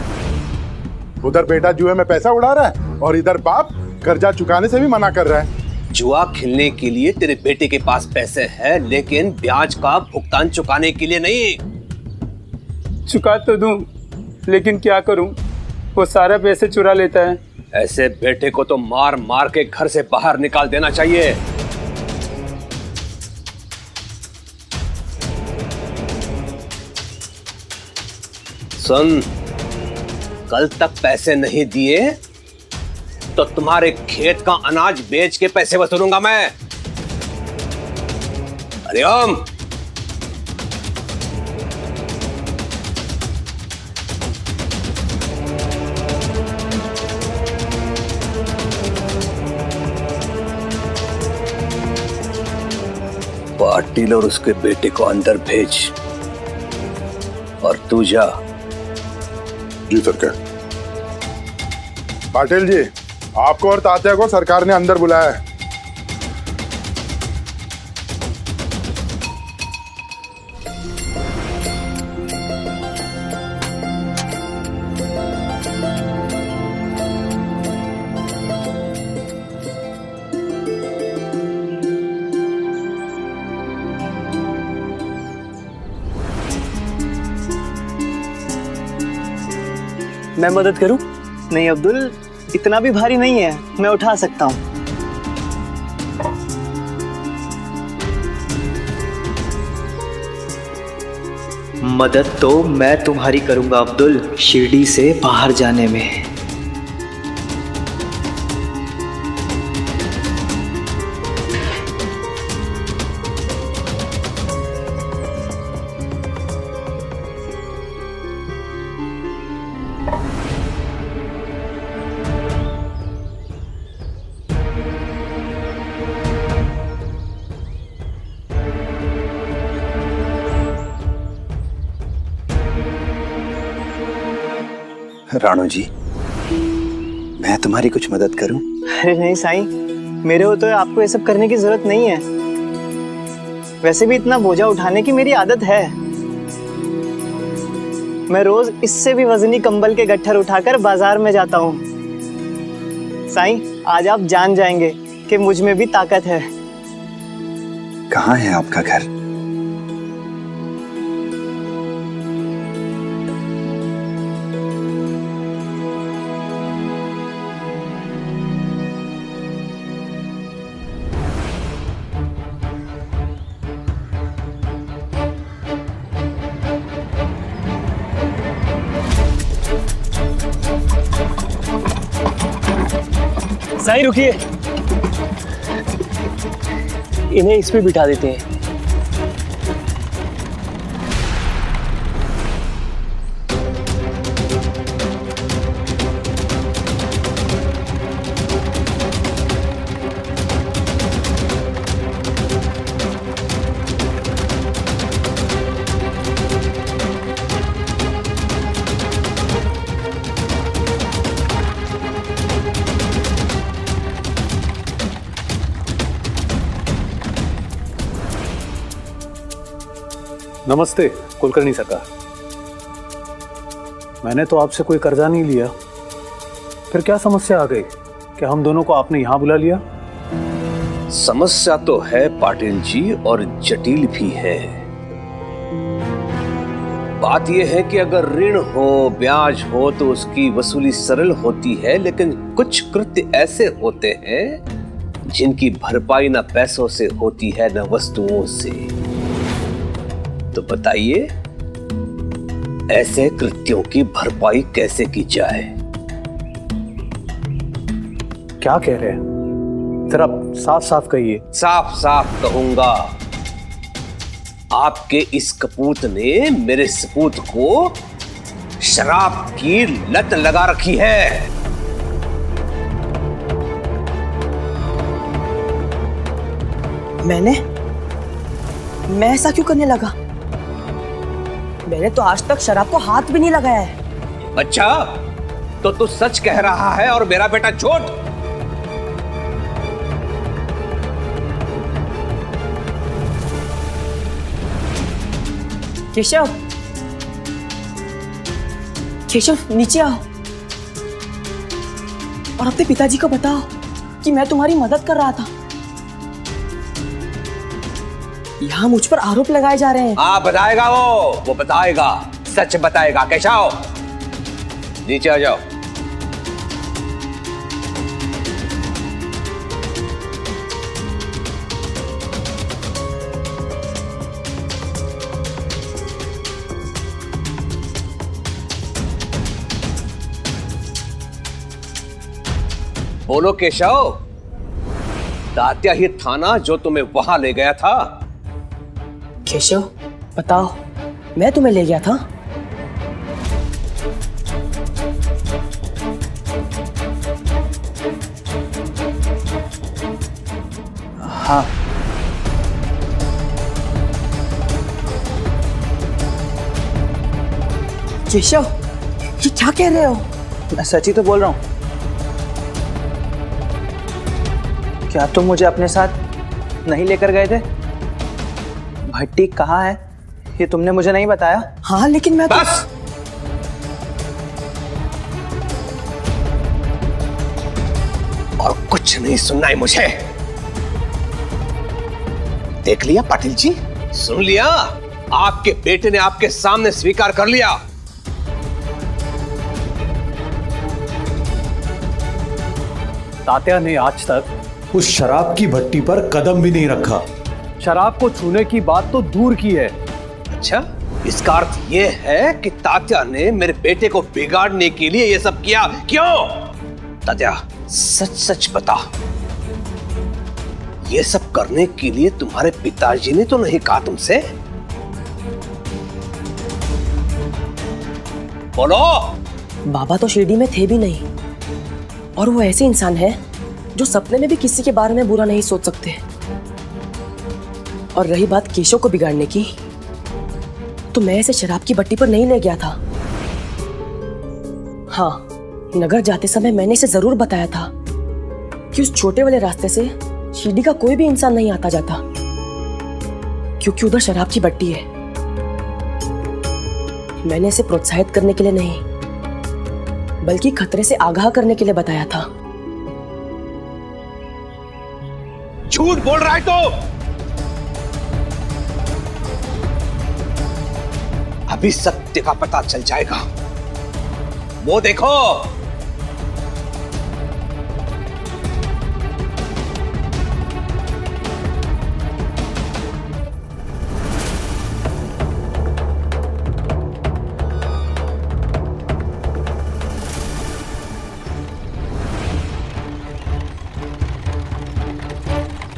उधर बेटा जुए में पैसा उड़ा रहा है और इधर बाप कर्जा चुकाने से भी मना कर रहा है। जुआ खेलने के लिए तेरे बेटे के पास पैसे हैं, लेकिन ब्याज का भुगतान चुकाने के लिए नहीं। चुका तो दूं, लेकिन क्या करूं, वो सारा पैसे चुरा लेता है। ऐसे बेटे को तो मार मार के घर से बाहर निकाल देना चाहिए। सुन, कल तक पैसे नहीं दिए तो तुम्हारे खेत का अनाज बेच के पैसे वसूलूंगा मैं। हरिओम। पाटिल और उसके बेटे को अंदर भेज और तू जा। जी सरकार। पाटिल जी, आपको और तात्या को सरकार ने अंदर बुलाया है। मैं मदद करूं? नहीं अब्दुल, इतना भी भारी नहीं है, मैं उठा सकता हूं। मदद तो मैं तुम्हारी करूंगा अब्दुल, शिरडी से बाहर जाने में। राणू जी, मैं तुम्हारी कुछ मदद करूं? अरे नहीं साईं, मेरे हो तो आपको ये सब करने की जरूरत नहीं है। वैसे भी इतना बोझा उठाने की मेरी आदत है। मैं रोज इससे भी वजनी कंबल के गट्ठर उठाकर बाजार में जाता हूँ। साईं, आज आप जान जाएंगे कि मुझ में भी ताकत है। कहाँ है आपका घर? साईं रुकिए, इन्हें इस पे बिठा देते हैं। नमस्ते कुलकर्णी सरकार। मैंने तो आपसे कोई कर्जा नहीं लिया, फिर क्या समस्या आ गई कि हम दोनों को आपने यहां बुला लिया? समस्या तो है पाटिल जी, और जटिल भी है। बात यह है कि अगर ऋण हो, ब्याज हो तो उसकी वसूली सरल होती है, लेकिन कुछ कृत्य ऐसे होते हैं जिनकी भरपाई न पैसों से होती है न वस्तुओं से। तो बताइए, ऐसे कृत्यों की भरपाई कैसे की जाए? क्या कह रहे हैं, जरा साफ साफ कहिए। साफ साफ कहूंगा, आपके इस कपूत ने मेरे सपूत को शराब की लत लगा रखी है। मैं ऐसा क्यों करने लगा? मैंने तो आज तक शराब को हाथ भी नहीं लगाया है। अच्छा, तो तू सच कह रहा है और मेरा बेटा झूठ? केशव, केशव नीचे आओ और अपने पिताजी को बताओ कि मैं तुम्हारी मदद कर रहा था। यहाँ मुझ पर आरोप लगाए जा रहे हैं। हाँ बताएगा वो बताएगा, सच बताएगा। केशव नीचे आ जाओ। बोलो केशव, तात्या ही था ना जो तुम्हें वहां ले गया था? केशव बताओ, मैं तुम्हें ले गया था? हाँ। केशव, ये क्या कह रहे हो? मैं सच ही तो बोल रहा हूँ। क्या तुम मुझे अपने साथ नहीं लेकर गए थे? भट्टी कहाँ है ये तुमने मुझे नहीं बताया। हाँ लेकिन मैं बस! और कुछ नहीं सुनना है मुझे। देख लिया पाटिल जी, सुन लिया? आपके बेटे ने आपके सामने स्वीकार कर लिया। तात्या ने आज तक उस शराब की भट्टी पर कदम भी नहीं रखा। शराब को छूने की बात तो दूर की है। अच्छा, इसका अर्थ यह है कि तात्या ने मेरे बेटे को बिगाड़ने के लिए यह सब किया। क्यों? तात्या सच सच बता, ये सब करने के लिए तुम्हारे पिताजी ने तो नहीं कहा तुमसे? बोलो। बाबा तो शिरडी में थे भी नहीं, और वो ऐसे इंसान है जो सपने में भी किसी के बारे में बुरा नहीं सोच सकते। और रही बात केशव को बिगाड़ने की, तो मैं इसे शराब की भट्टी पर नहीं ले गया था। हाँ, नगर जाते समय मैंने इसे जरूर बताया था कि उस छोटे वाले रास्ते से शिरडी का कोई भी इंसान नहीं आता जाता, क्योंकि उधर शराब की भट्टी है। मैंने इसे प्रोत्साहित करने के लिए नहीं, बल्कि खतरे से आगाह करने के लिए बताया था। झूठ बोल रहा है तो? अभी सत्य का पता चल जाएगा, वो देखो।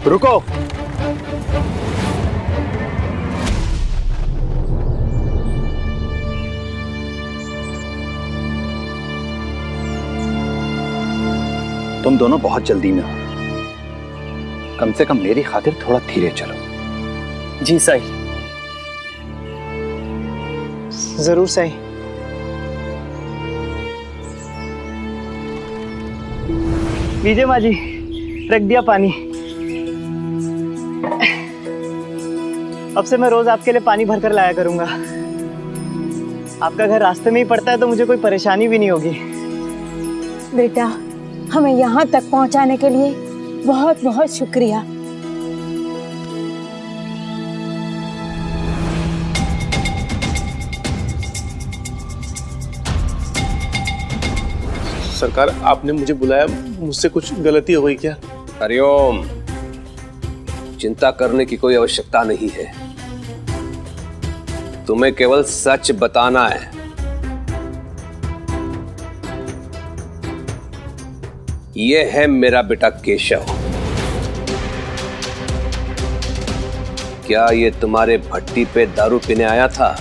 रुको। तुम दोनों बहुत जल्दी में हो, कम से कम मेरी खातिर थोड़ा धीरे चलो। जी साईं। जरूर साईं। लीजिए माँ जी, रख दिया पानी। अब से मैं रोज आपके लिए पानी भरकर लाया करूंगा। आपका घर रास्ते में ही पड़ता है तो मुझे कोई परेशानी भी नहीं होगी। बेटा, हमें यहाँ तक पहुँचाने के लिए बहुत बहुत शुक्रिया। सरकार, आपने मुझे बुलाया, मुझसे कुछ गलती हो गई क्या? हरिओम, चिंता करने की कोई आवश्यकता नहीं है। तुम्हें केवल सच बताना है। यह है मेरा बेटा केशव। क्या ये तुम्हारे भट्टी पे दारू पीने आया था?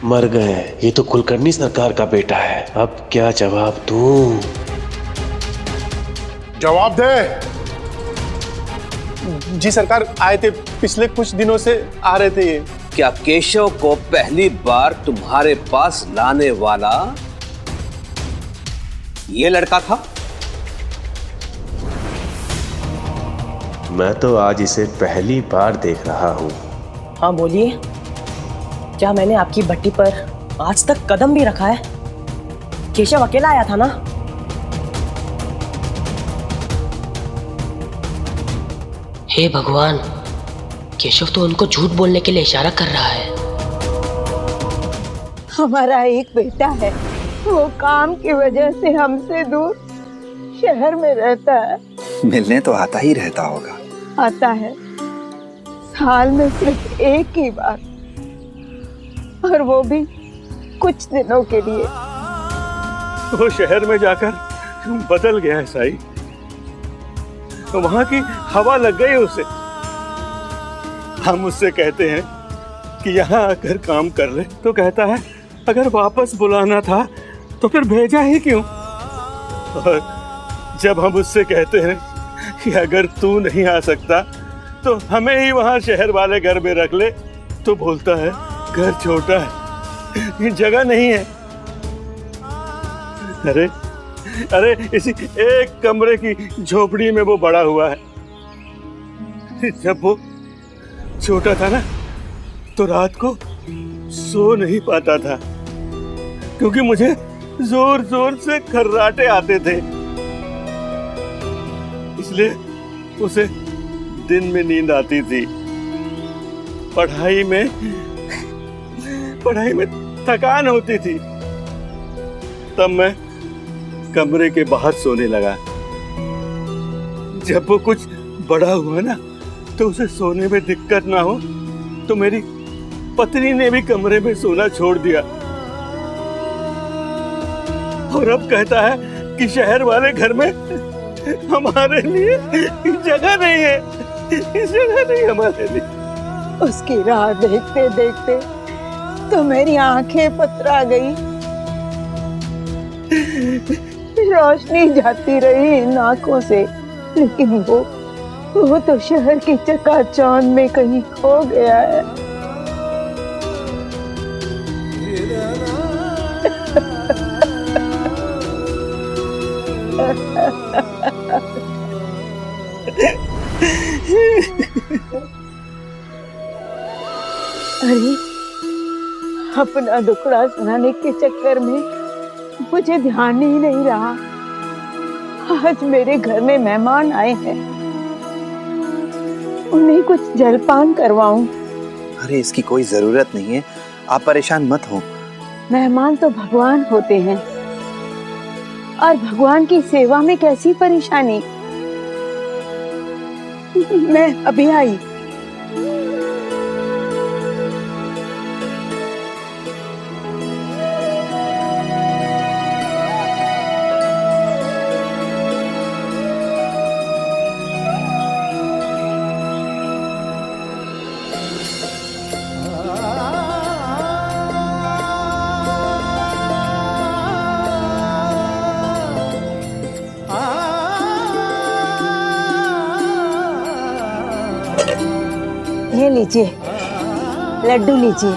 मर गए। ये तो कुलकर्णी सरकार का बेटा है। अब क्या जवाब दूं? जवाब दे। जी सरकार, आए थे, पिछले कुछ दिनों से आ रहे थे ये। क्या केशव को पहली बार तुम्हारे पास लाने वाला ये लड़का था? मैं तो आज इसे पहली बार देख रहा हूँ। हाँ बोलिए, क्या मैंने आपकी भट्टी पर आज तक कदम भी रखा है? केशव अकेला आया था ना? हे भगवान, केशव तो उनको झूठ बोलने के लिए इशारा कर रहा है। हमारा एक बेटा है, वो काम की वजह से हमसे दूर शहर में रहता है। मिलने तो आता ही रहता होगा। आता है, साल में सिर्फ एक ही बार, और वो भी कुछ दिनों के लिए। वो शहर में जाकर बदल गया है साई, वहां की हवा लग गई उसे। हम उससे कहते हैं कि यहाँ आकर काम कर ले, तो कहता है अगर वापस बुलाना था तो फिर भेजा ही क्यों? और जब हम उससे कहते हैं कि अगर तू नहीं आ सकता तो हमें ही वहां शहर वाले घर में रख ले, तो बोलता है घर छोटा है, जगह नहीं है। अरे अरे इसी एक कमरे की झोपड़ी में वो बड़ा हुआ है। जब वो छोटा था ना, तो रात को सो नहीं पाता था, क्योंकि मुझे जोर जोर से खर्राटे आते थे। इसलिए उसे दिन में नींद आती थी। पढ़ाई में थकान होती थी, तब मैं कमरे के बाहर सोने लगा। जब वो कुछ बड़ा हुआ ना, तो उसे सोने में दिक्कत ना हो, तो मेरी पत्नी ने भी कमरे में सोना छोड़ दिया। और अब कहता है कि शहर वाले घर में हमारे लिए जगह नहीं है, जगह नहीं हमारे लिए। उसकी राह देखते देखते तो मेरी आंखें पतरा गई, रोशनी जाती रही इन आंखों से, लेकिन वो तो शहर की चकाचौंध में कहीं खो गया है। अरे, अपना दुखड़ा सुनाने के चक्कर में मुझे ध्यान ही नहीं रहा। आज मेरे घर में मेहमान आए हैं, उन्हें कुछ जलपान करवाऊं। अरे इसकी कोई जरूरत नहीं है, आप परेशान मत हो। मेहमान तो भगवान होते हैं, और भगवान की सेवा में कैसी परेशानी। मैं अभी आई। ये लीजिए, लड्डू लीजिए।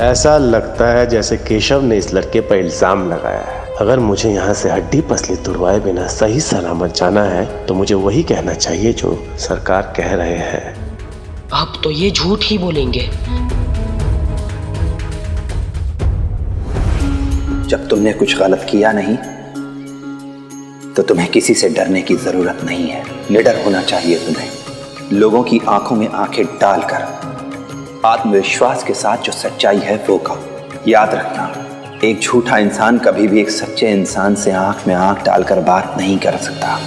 ऐसा लगता है जैसे केशव ने इस लड़के पर इल्जाम लगाया है। अगर मुझे यहाँ से हड्डी पसली तुड़वाए बिना सही सलामत जाना है, तो मुझे वही कहना चाहिए जो सरकार कह रहे हैं। अब तो ये झूठ ही बोलेंगे। जब तुमने कुछ गलत किया नहीं, तो तुम्हें किसी से डरने की जरूरत नहीं है। निडर होना चाहिए तुम्हें। लोगों की आंखों में आंखें डालकर आत्मविश्वास के साथ जो सच्चाई है वो कहो। याद रखना, एक झूठा इंसान कभी भी एक सच्चे इंसान से आंख में आंख डालकर बात नहीं कर सकता।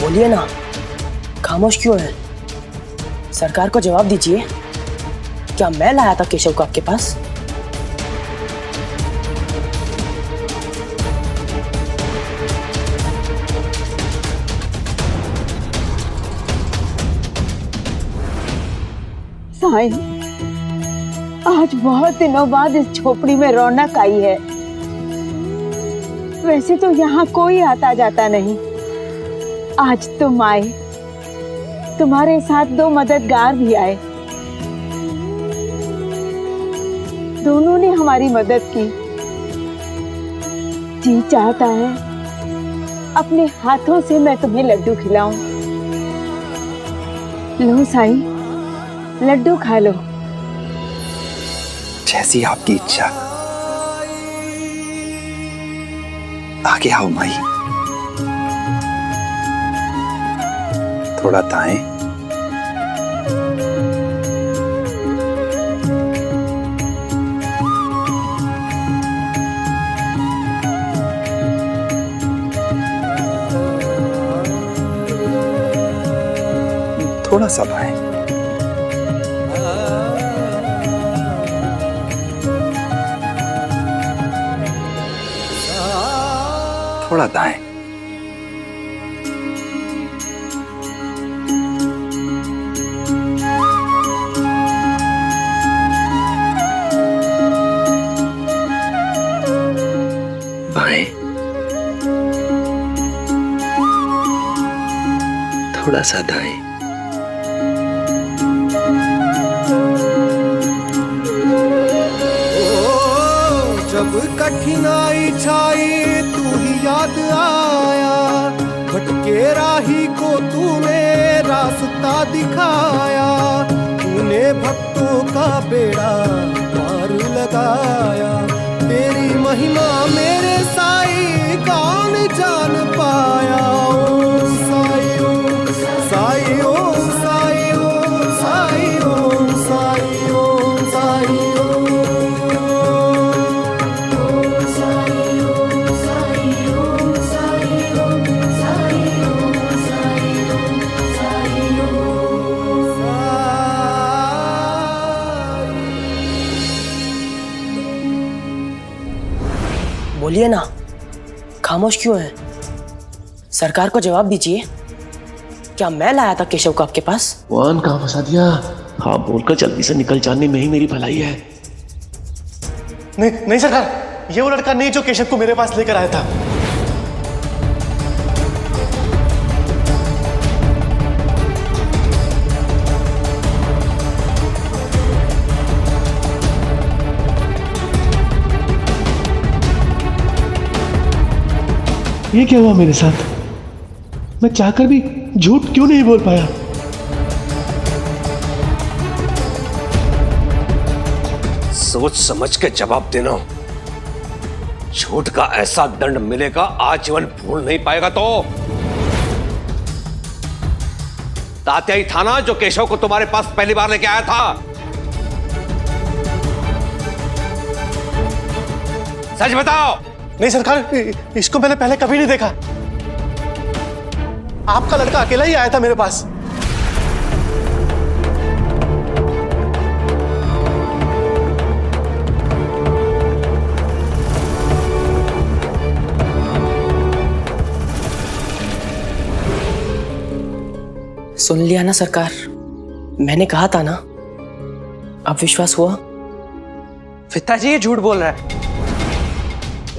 बोलिए ना, खामोश क्यों है? सरकार को जवाब दीजिए। क्या मैं लाया था केशव को आपके पास? साईं, आज बहुत दिनों बाद इस झोपड़ी में रौनक आई है। वैसे तो यहाँ कोई आता जाता नहीं, आज तुम आए, तुम्हारे साथ 2 मददगार भी आए। दोनों ने हमारी मदद की। जी चाहता है अपने हाथों से मैं तुम्हें लड्डू खिलाऊं। लो साईं, लड्डू खा लो। जैसी आपकी इच्छा। आगे आओ माई, थोड़ा दाएं। थोड़ा सा बाएं। थोड़ा दाएं। बाएं। थोड़ा सा दाएं। जब कठिनाई छाई तू ही याद आया, भटके राही को तूने रास्ता दिखाया, तूने भक्तों का बेड़ा पार लगाया। तेरी महिमा मेरे साईं कौन जान पाया। ओम साई ओम साई ओम साई ओम साई ओम साई ओम साई बोलिए ना, खामोश क्यों है? सरकार को जवाब दीजिए। क्या मैं लाया था केशव को आपके पास? भगवान कहाँ फंसा दिया? हाँ बोलकर जल्दी से निकल जाने में ही मेरी भलाई है। नहीं नहीं सरकार, ये वो लड़का नहीं जो केशव को मेरे पास लेकर आया था। ये क्या हुआ मेरे साथ? मैं चाहकर भी झूठ क्यों नहीं बोल पाया? सोच समझ के जवाब देना। झूठ का ऐसा दंड मिलेगा आजीवन भूल नहीं पाएगा। तो तात्या ही था ना जो केशव को तुम्हारे पास पहली बार लेके आया था? सच बताओ। नहीं सरकार, इसको मैंने पहले कभी नहीं देखा। आपका लड़का अकेला ही आया था मेरे पास। सुन लिया ना सरकार, मैंने कहा था ना। अब विश्वास हुआ? पिताजी ये झूठ बोल रहा है।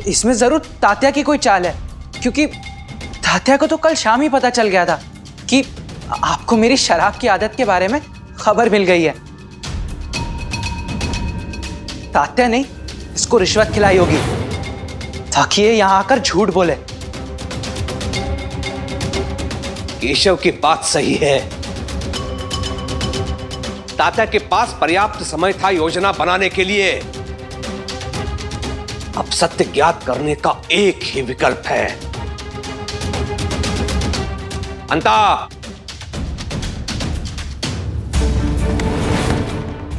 इसमें जरूर तात्या की कोई चाल है, क्योंकि तात्या को तो कल शाम ही पता चल गया था कि आपको मेरी शराब की आदत के बारे में खबर मिल गई है। तात्या ने इसको रिश्वत खिलाई होगी ताकि ये यहां आकर झूठ बोले। केशव की बात सही है। तात्या के पास पर्याप्त समय था योजना बनाने के लिए। अब सत्य ज्ञात करने का एक ही विकल्प है। अंता,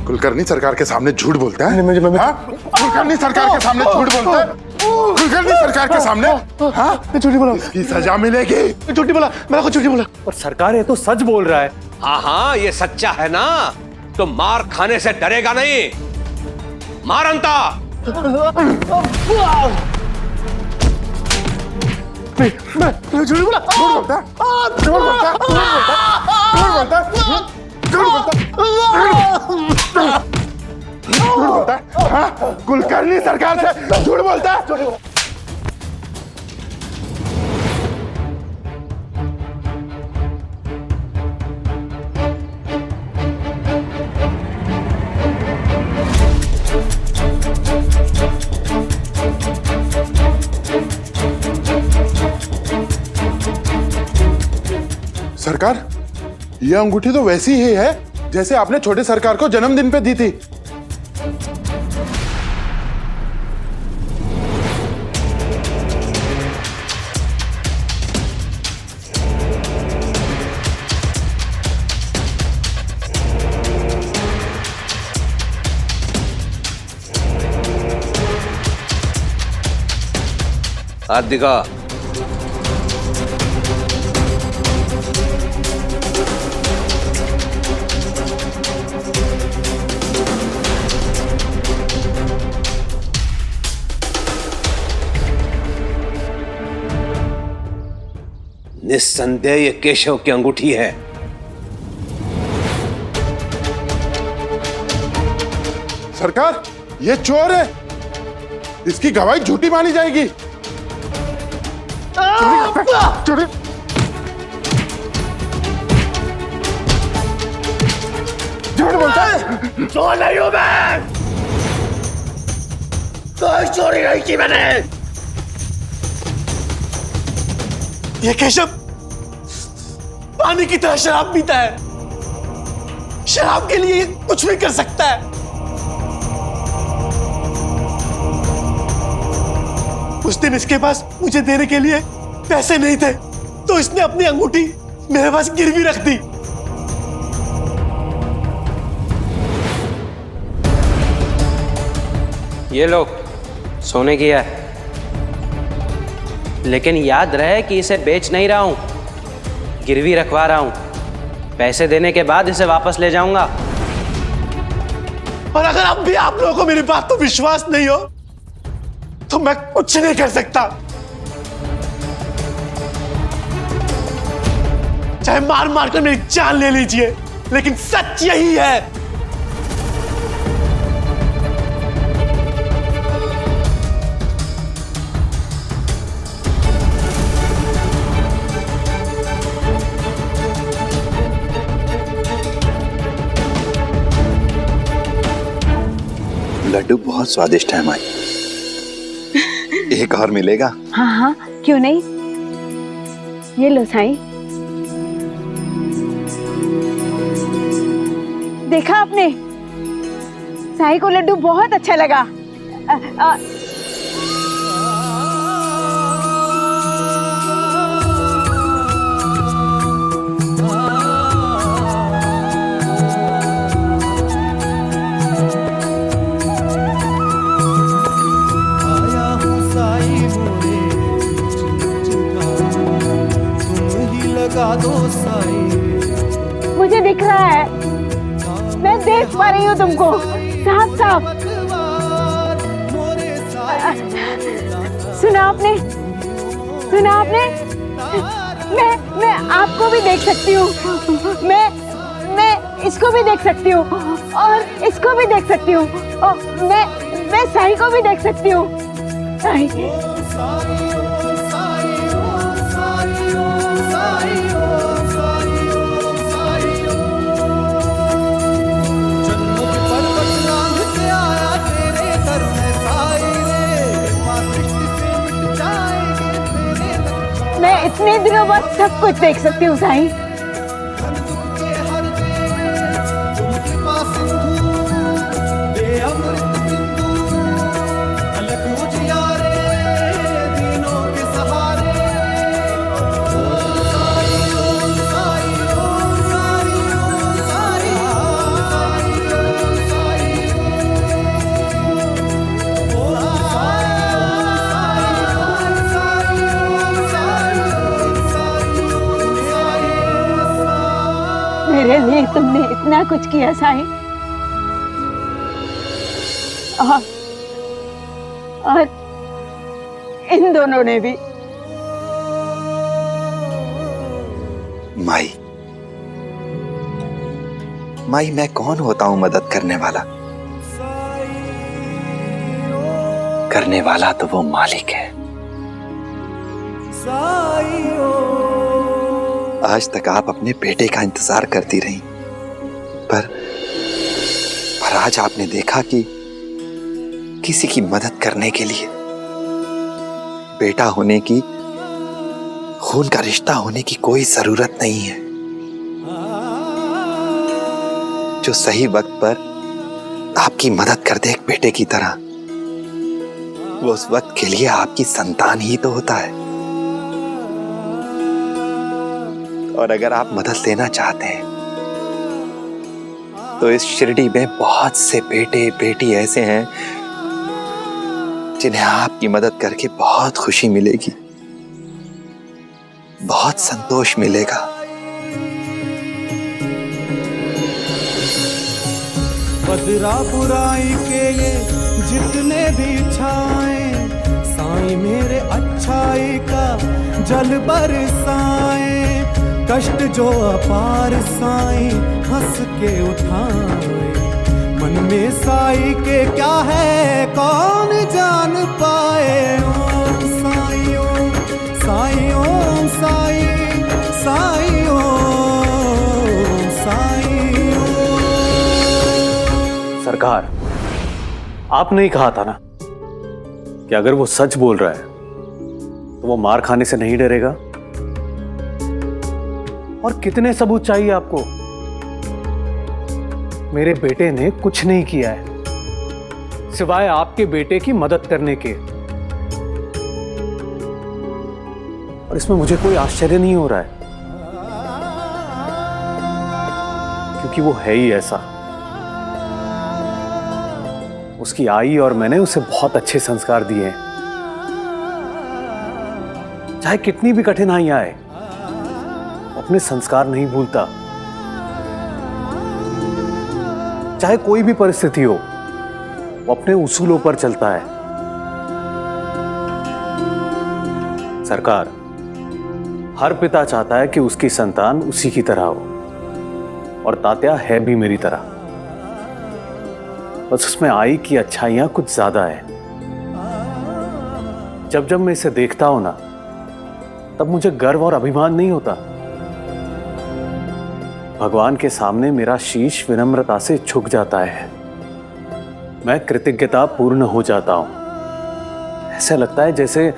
कुलकर्णी सरकार के सामने झूठ बोलता है? कुलकर्णी सरकार के सामने झूठ बोलता है? कुलकर्णी सरकार के सामने? हाँ, झूठी बोला, इसकी सजा मिलेगी। झूठी बोला, मैंने कुछ झूठी बोला। और सरकार ये तो सच बोल रहा है। हाँ हाँ, ये सच्चा है ना, तो मार खाने से डरेगा नहीं। मार अंता। मैं झूठी बोला। झूठ बोलता है, झूठ बोलता है, झूठ बोलता है, झूठ बोलता है, झूठ बोलता है। झूठ बोलता है? हाँ? कुलकर्णी सरकार से झूठ बोलता है? सरकार, यह अंगूठी तो वैसी ही है जैसे आपने छोटे सरकार को जन्मदिन पे दी थी। हाथ दिखा। निस्संदेह ये केशव की अंगूठी है। सरकार, ये चोर है, इसकी गवाही झूठी मानी जाएगी। चोरी झूठ बोलता है। चोर नहीं हूं मैं, कोई चोरी नहीं की मैंने। ये केशव पानी की तरह शराब पीता है, शराब के लिए कुछ भी कर सकता है। उस दिन इसके पास मुझे देने के लिए पैसे नहीं थे, तो इसने अपनी अंगूठी मेरे पास गिरवी रख दी। ये लो, सोने की है, लेकिन याद रहे कि इसे बेच नहीं रहा हूं, गिरवी रखवा रहा हूं। पैसे देने के बाद इसे वापस ले जाऊंगा। और अगर अब भी आप लोगों को मेरी बात तो विश्वास नहीं हो, तो मैं कुछ नहीं कर सकता। चाहे मार मार कर मेरी जान ले लीजिए, लेकिन सच यही है। लड्डू बहुत स्वादिष्ट है माई। एक और मिलेगा? हाँ हाँ, क्यों नहीं। ये लो साईं। देखा आपने, साईं को लड्डू बहुत अच्छा लगा। मुझे दिख रहा है, मैं देख पा रही हूँ तुमको साफ साफ। सुना आपने, सुना आपने? मैं आपको भी देख सकती हूँ, मैं इसको भी देख सकती हूँ, और इसको भी देख सकती हूँ, और मैं साईं को भी देख सकती हूँ। साईं, मैं इतने दिनों बाद सब कुछ देख सकती हूँ साईं। मेरे लिए तुमने इतना कुछ किया साईं, और इन दोनों ने भी। माई, माई मैं कौन होता हूं मदद करने वाला? करने वाला तो वो मालिक है। आज तक आप अपने बेटे का इंतजार करती रही, पर आज आपने देखा कि किसी की मदद करने के लिए बेटा होने की, खून का रिश्ता होने की कोई जरूरत नहीं है। जो सही वक्त पर आपकी मदद कर दे एक बेटे की तरह, वो उस वक्त के लिए आपकी संतान ही तो होता है। और अगर आप मदद लेना चाहते हैं तो इस शिरडी में बहुत से बेटे बेटी ऐसे हैं जिन्हें आपकी मदद करके बहुत खुशी मिलेगी, बहुत संतोष मिलेगा। बदरा बुराई के ये जितने भी छाए, साईं मेरे अच्छाई का जल बरसाए। कष्ट जो अपार साईं हंस के उठाए, मन में साईं के क्या है कौन जान पाए। ओम साईं ओम साईं ओम साईं साईं ओम साईं ओम। सरकार, आपने ही कहा था ना कि अगर वो सच बोल रहा है तो वो मार खाने से नहीं डरेगा। और कितने सबूत चाहिए आपको? मेरे बेटे ने कुछ नहीं किया है सिवाय आपके बेटे की मदद करने के। और इसमें मुझे कोई आश्चर्य नहीं हो रहा है, क्योंकि वो है ही ऐसा। उसकी आई और मैंने उसे बहुत अच्छे संस्कार दिए हैं। चाहे कितनी भी कठिनाइयां आए, अपने संस्कार नहीं भूलता। चाहे कोई भी परिस्थिति हो, वो अपने उसूलों पर चलता है। सरकार, हर पिता चाहता है कि उसकी संतान उसी की तरह हो, और तात्या है भी मेरी तरह। बस उसमें आई की अच्छाइयां कुछ ज्यादा है। जब जब मैं इसे देखता हूं ना, तब मुझे गर्व और अभिमान नहीं होता। भगवान के सामने मेरा शीश विनम्रता से झुक जाता है। मैं कृतज्ञता पूर्ण हो जाता हूं। ऐसा लगता है जैसे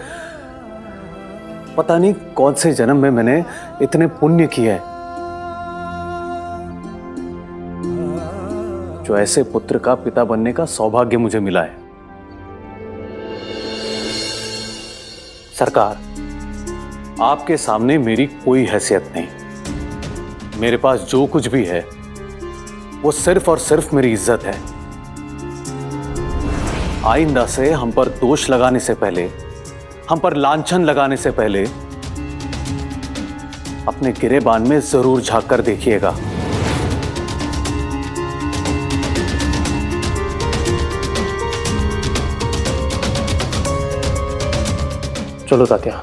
पता नहीं कौन से जन्म में मैंने इतने पुण्य किए हैं, जो ऐसे पुत्र का पिता बनने का सौभाग्य मुझे मिला है। सरकार, आपके सामने मेरी कोई हैसियत नहीं। मेरे पास जो कुछ भी है वो सिर्फ और सिर्फ मेरी इज्जत है। आइंदा से हम पर दोष लगाने से पहले, हम पर लांछन लगाने से पहले अपने गिरेबान में जरूर झांक कर देखिएगा। चलो तात्या।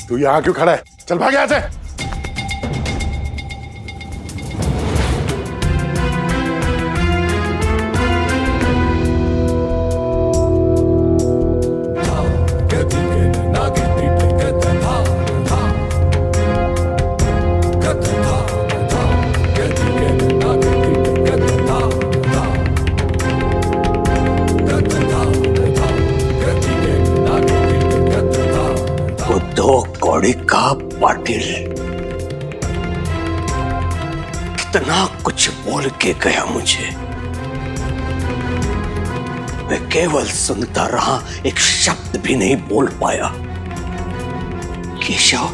तू यहाँ क्यों खड़ा है? चल भाग यहाँ से। का पाटिल कितना कुछ बोल के गया मुझे। मैं केवल सुनता रहा, एक शब्द भी नहीं बोल पाया। केशव,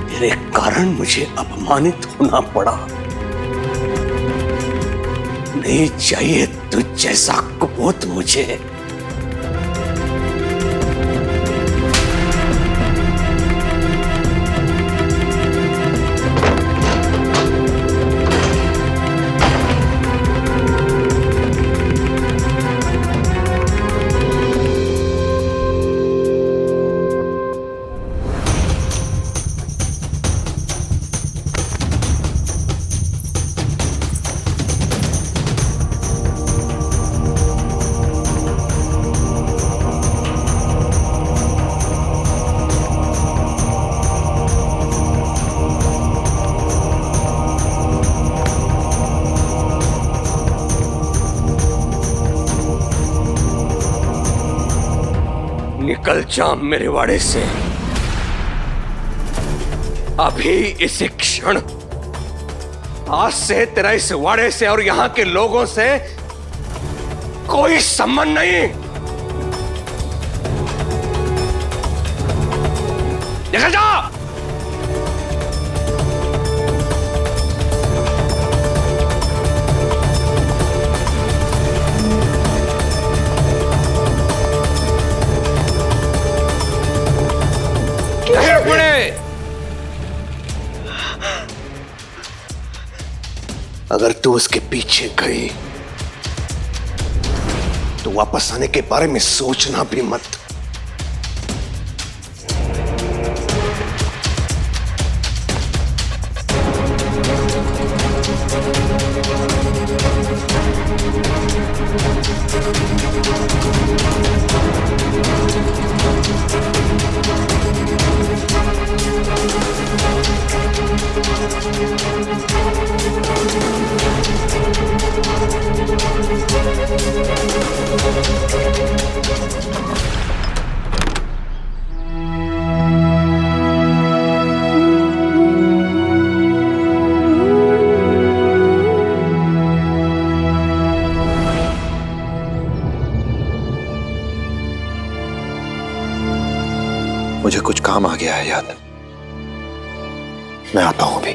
तेरे कारण मुझे अपमानित होना पड़ा। नहीं चाहिए तुझ जैसा कुपोत मुझे। निकल जा मेरे वाड़े से। अभी इसी क्षण। आज से तेरा इस वाड़े से और यहां के लोगों से कोई संबंध नहीं। निकल जा। अगर तू उसके पीछे गई तो वापस आने के बारे में सोचना भी मत। मुझे कुछ काम आ गया है याद। मैं आता हूं अभी।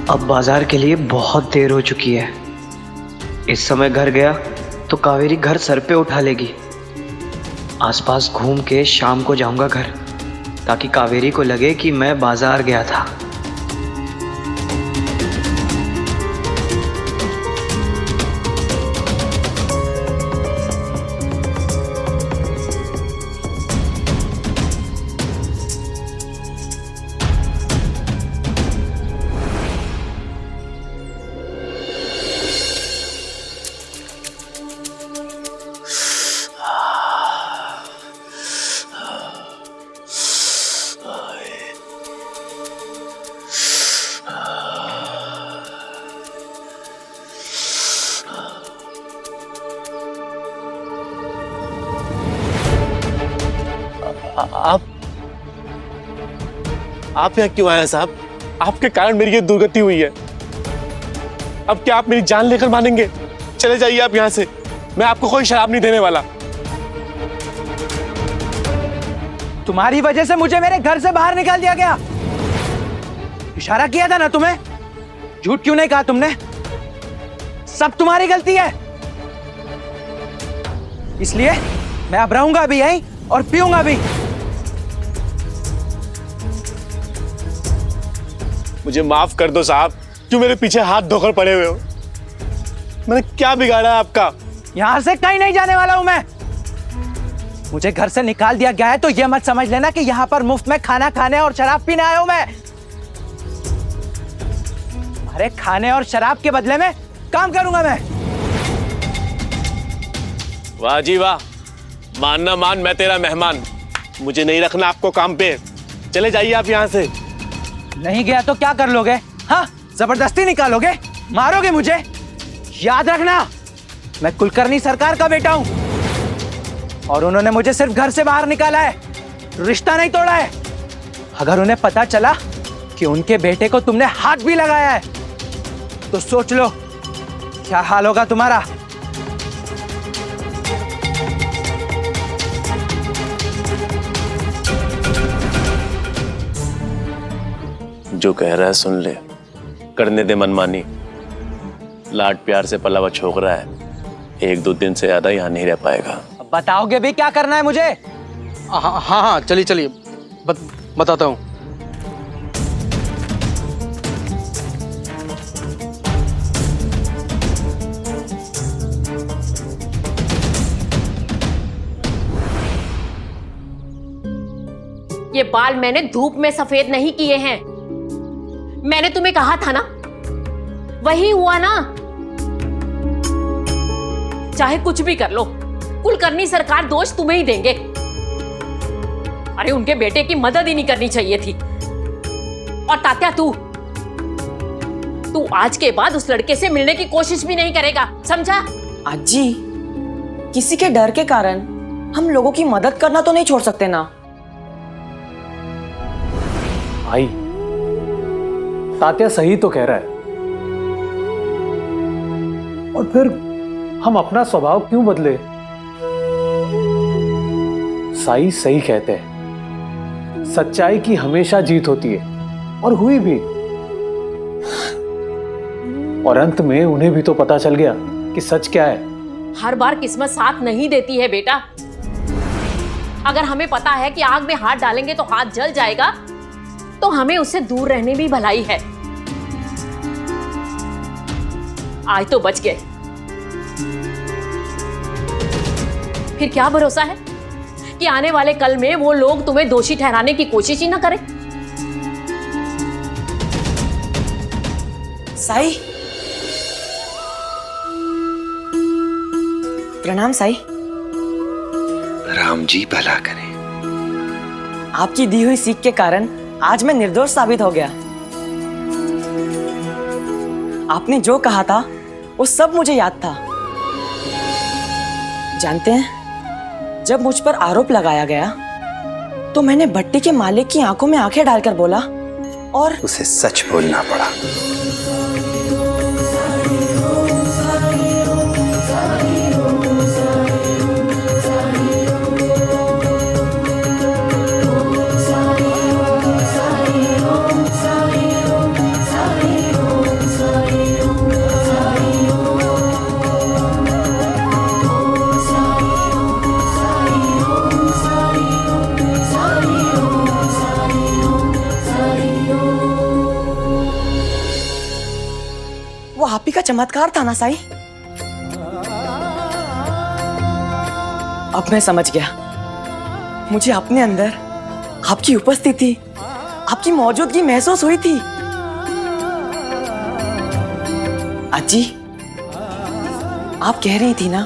अब बाजार के लिए बहुत देर हो चुकी है। इस समय घर गया तो कावेरी घर सर पे उठा लेगी। आसपास घूम के शाम को जाऊंगा घर, ताकि कावेरी को लगे कि मैं बाजार गया था। आप यहाँ क्यों आए साहब? आपके कारण मेरी ये दुर्गति हुई है। अब क्या आप मेरी जान लेकर मानेंगे? चले जाइए आप यहाँ से। मैं आपको कोई शराब नहीं देने वाला। तुम्हारी वजह से मुझे मेरे घर से बाहर निकाल दिया गया। इशारा किया था ना तुम्हें? झूठ क्यों नहीं कहा तुमने? सब तुम्हारी गलती है। इसलिए मैं अब रहूंगा भी यहीं और पीऊंगा भी। मुझे माफ कर दो साहब। क्यों मेरे पीछे हाथ धोकर पड़े हुए हो? मैंने क्या बिगाड़ा है आपका? यहां से कहीं नहीं जाने वाला हूं मैं। मुझे घर से निकाल दिया गया है तो यह मत समझ लेना कि यहां पर मुफ्त में खाना खाने और शराब पीने आया हूं मैं। तुम्हारे खाने और शराब के बदले में काम करूंगा मैं। वाह जी वाह, मानना मान, मैं तेरा मेहमान। मुझे नहीं रखना आपको काम पे। चले जाइए आप यहाँ से। नहीं गया तो क्या कर लोगे? हाँ, जबरदस्ती निकालोगे? मारोगे मुझे? याद रखना, मैं कुलकर्णी सरकार का बेटा हूं और उन्होंने मुझे सिर्फ घर से बाहर निकाला है, रिश्ता नहीं तोड़ा है। अगर उन्हें पता चला कि उनके बेटे को तुमने हाथ भी लगाया है तो सोच लो क्या हाल होगा तुम्हारा। जो कह रहा है सुन ले, करने दे मनमानी। लाड प्यार से पला हुआ छोकरा है, 1-2 दिन से ज्यादा यहाँ नहीं रह पाएगा। अब बताओगे भी क्या करना है मुझे? हाँ हाँ, चलिए चलिए, बताता हूँ। ये बाल मैंने धूप में सफेद नहीं किए हैं। मैंने तुम्हें कहा था ना, वही हुआ ना। चाहे कुछ भी कर लो, कुलकर्णी सरकार दोष तुम्हें ही देंगे। अरे उनके बेटे की मदद ही नहीं करनी चाहिए थी। और तात्या, तू आज के बाद उस लड़के से मिलने की कोशिश भी नहीं करेगा, समझा? अज्जी, किसी के डर के कारण हम लोगों की मदद करना तो नहीं छोड़ सकते ना। भाई, तात्या सही तो कह रहा है। और फिर हम अपना स्वभाव क्यों बदले? साई सही कहते हैं, सच्चाई की हमेशा जीत होती है, और हुई भी। और अंत में उन्हें भी तो पता चल गया कि सच क्या है। हर बार किस्मत साथ नहीं देती है बेटा। अगर हमें पता है कि आग में हाथ डालेंगे तो हाथ जल जाएगा, तो हमें उससे दूर रहने भी भलाई है। आज तो बच गए, फिर क्या भरोसा है कि आने वाले कल में वो लोग तुम्हें दोषी ठहराने की कोशिश ही ना करें। साई, प्रणाम साई। राम जी भला करें। आपकी दी हुई सीख के कारण आज मैं निर्दोष साबित हो गया। आपने जो कहा था वो सब मुझे याद था। जानते हैं, जब मुझ पर आरोप लगाया गया तो मैंने भट्टी के मालिक की आंखों में आंखें डालकर बोला और उसे सच बोलना पड़ा। वो आप ही का चमत्कार था ना साई? अब मैं समझ गया। मुझे अपने अंदर आपकी उपस्थिति, आपकी मौजूदगी महसूस हुई थी। अजी, आप कह रही थी ना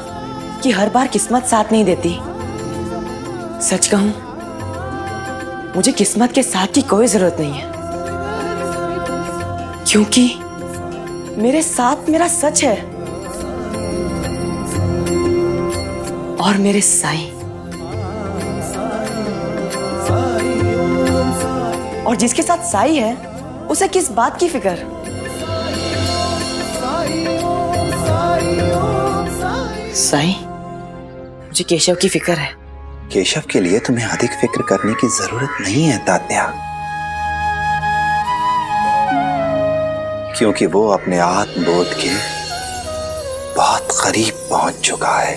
कि हर बार किस्मत साथ नहीं देती। सच कहूं, मुझे किस्मत के साथ की कोई जरूरत नहीं है, क्योंकि मेरे साथ मेरा सच है और मेरे साईं। और जिसके साथ साई है उसे किस बात की फिक्र? साईं, मुझे केशव की फिक्र है। केशव के लिए तुम्हें अधिक फिक्र करने की जरूरत नहीं है तात्या, क्योंकि वो अपने आत्मबोध के बहुत करीब पहुंच चुका है।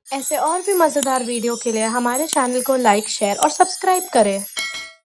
ऐसे और भी मजेदार वीडियो के लिए हमारे चैनल को लाइक, शेयर और सब्सक्राइब करें।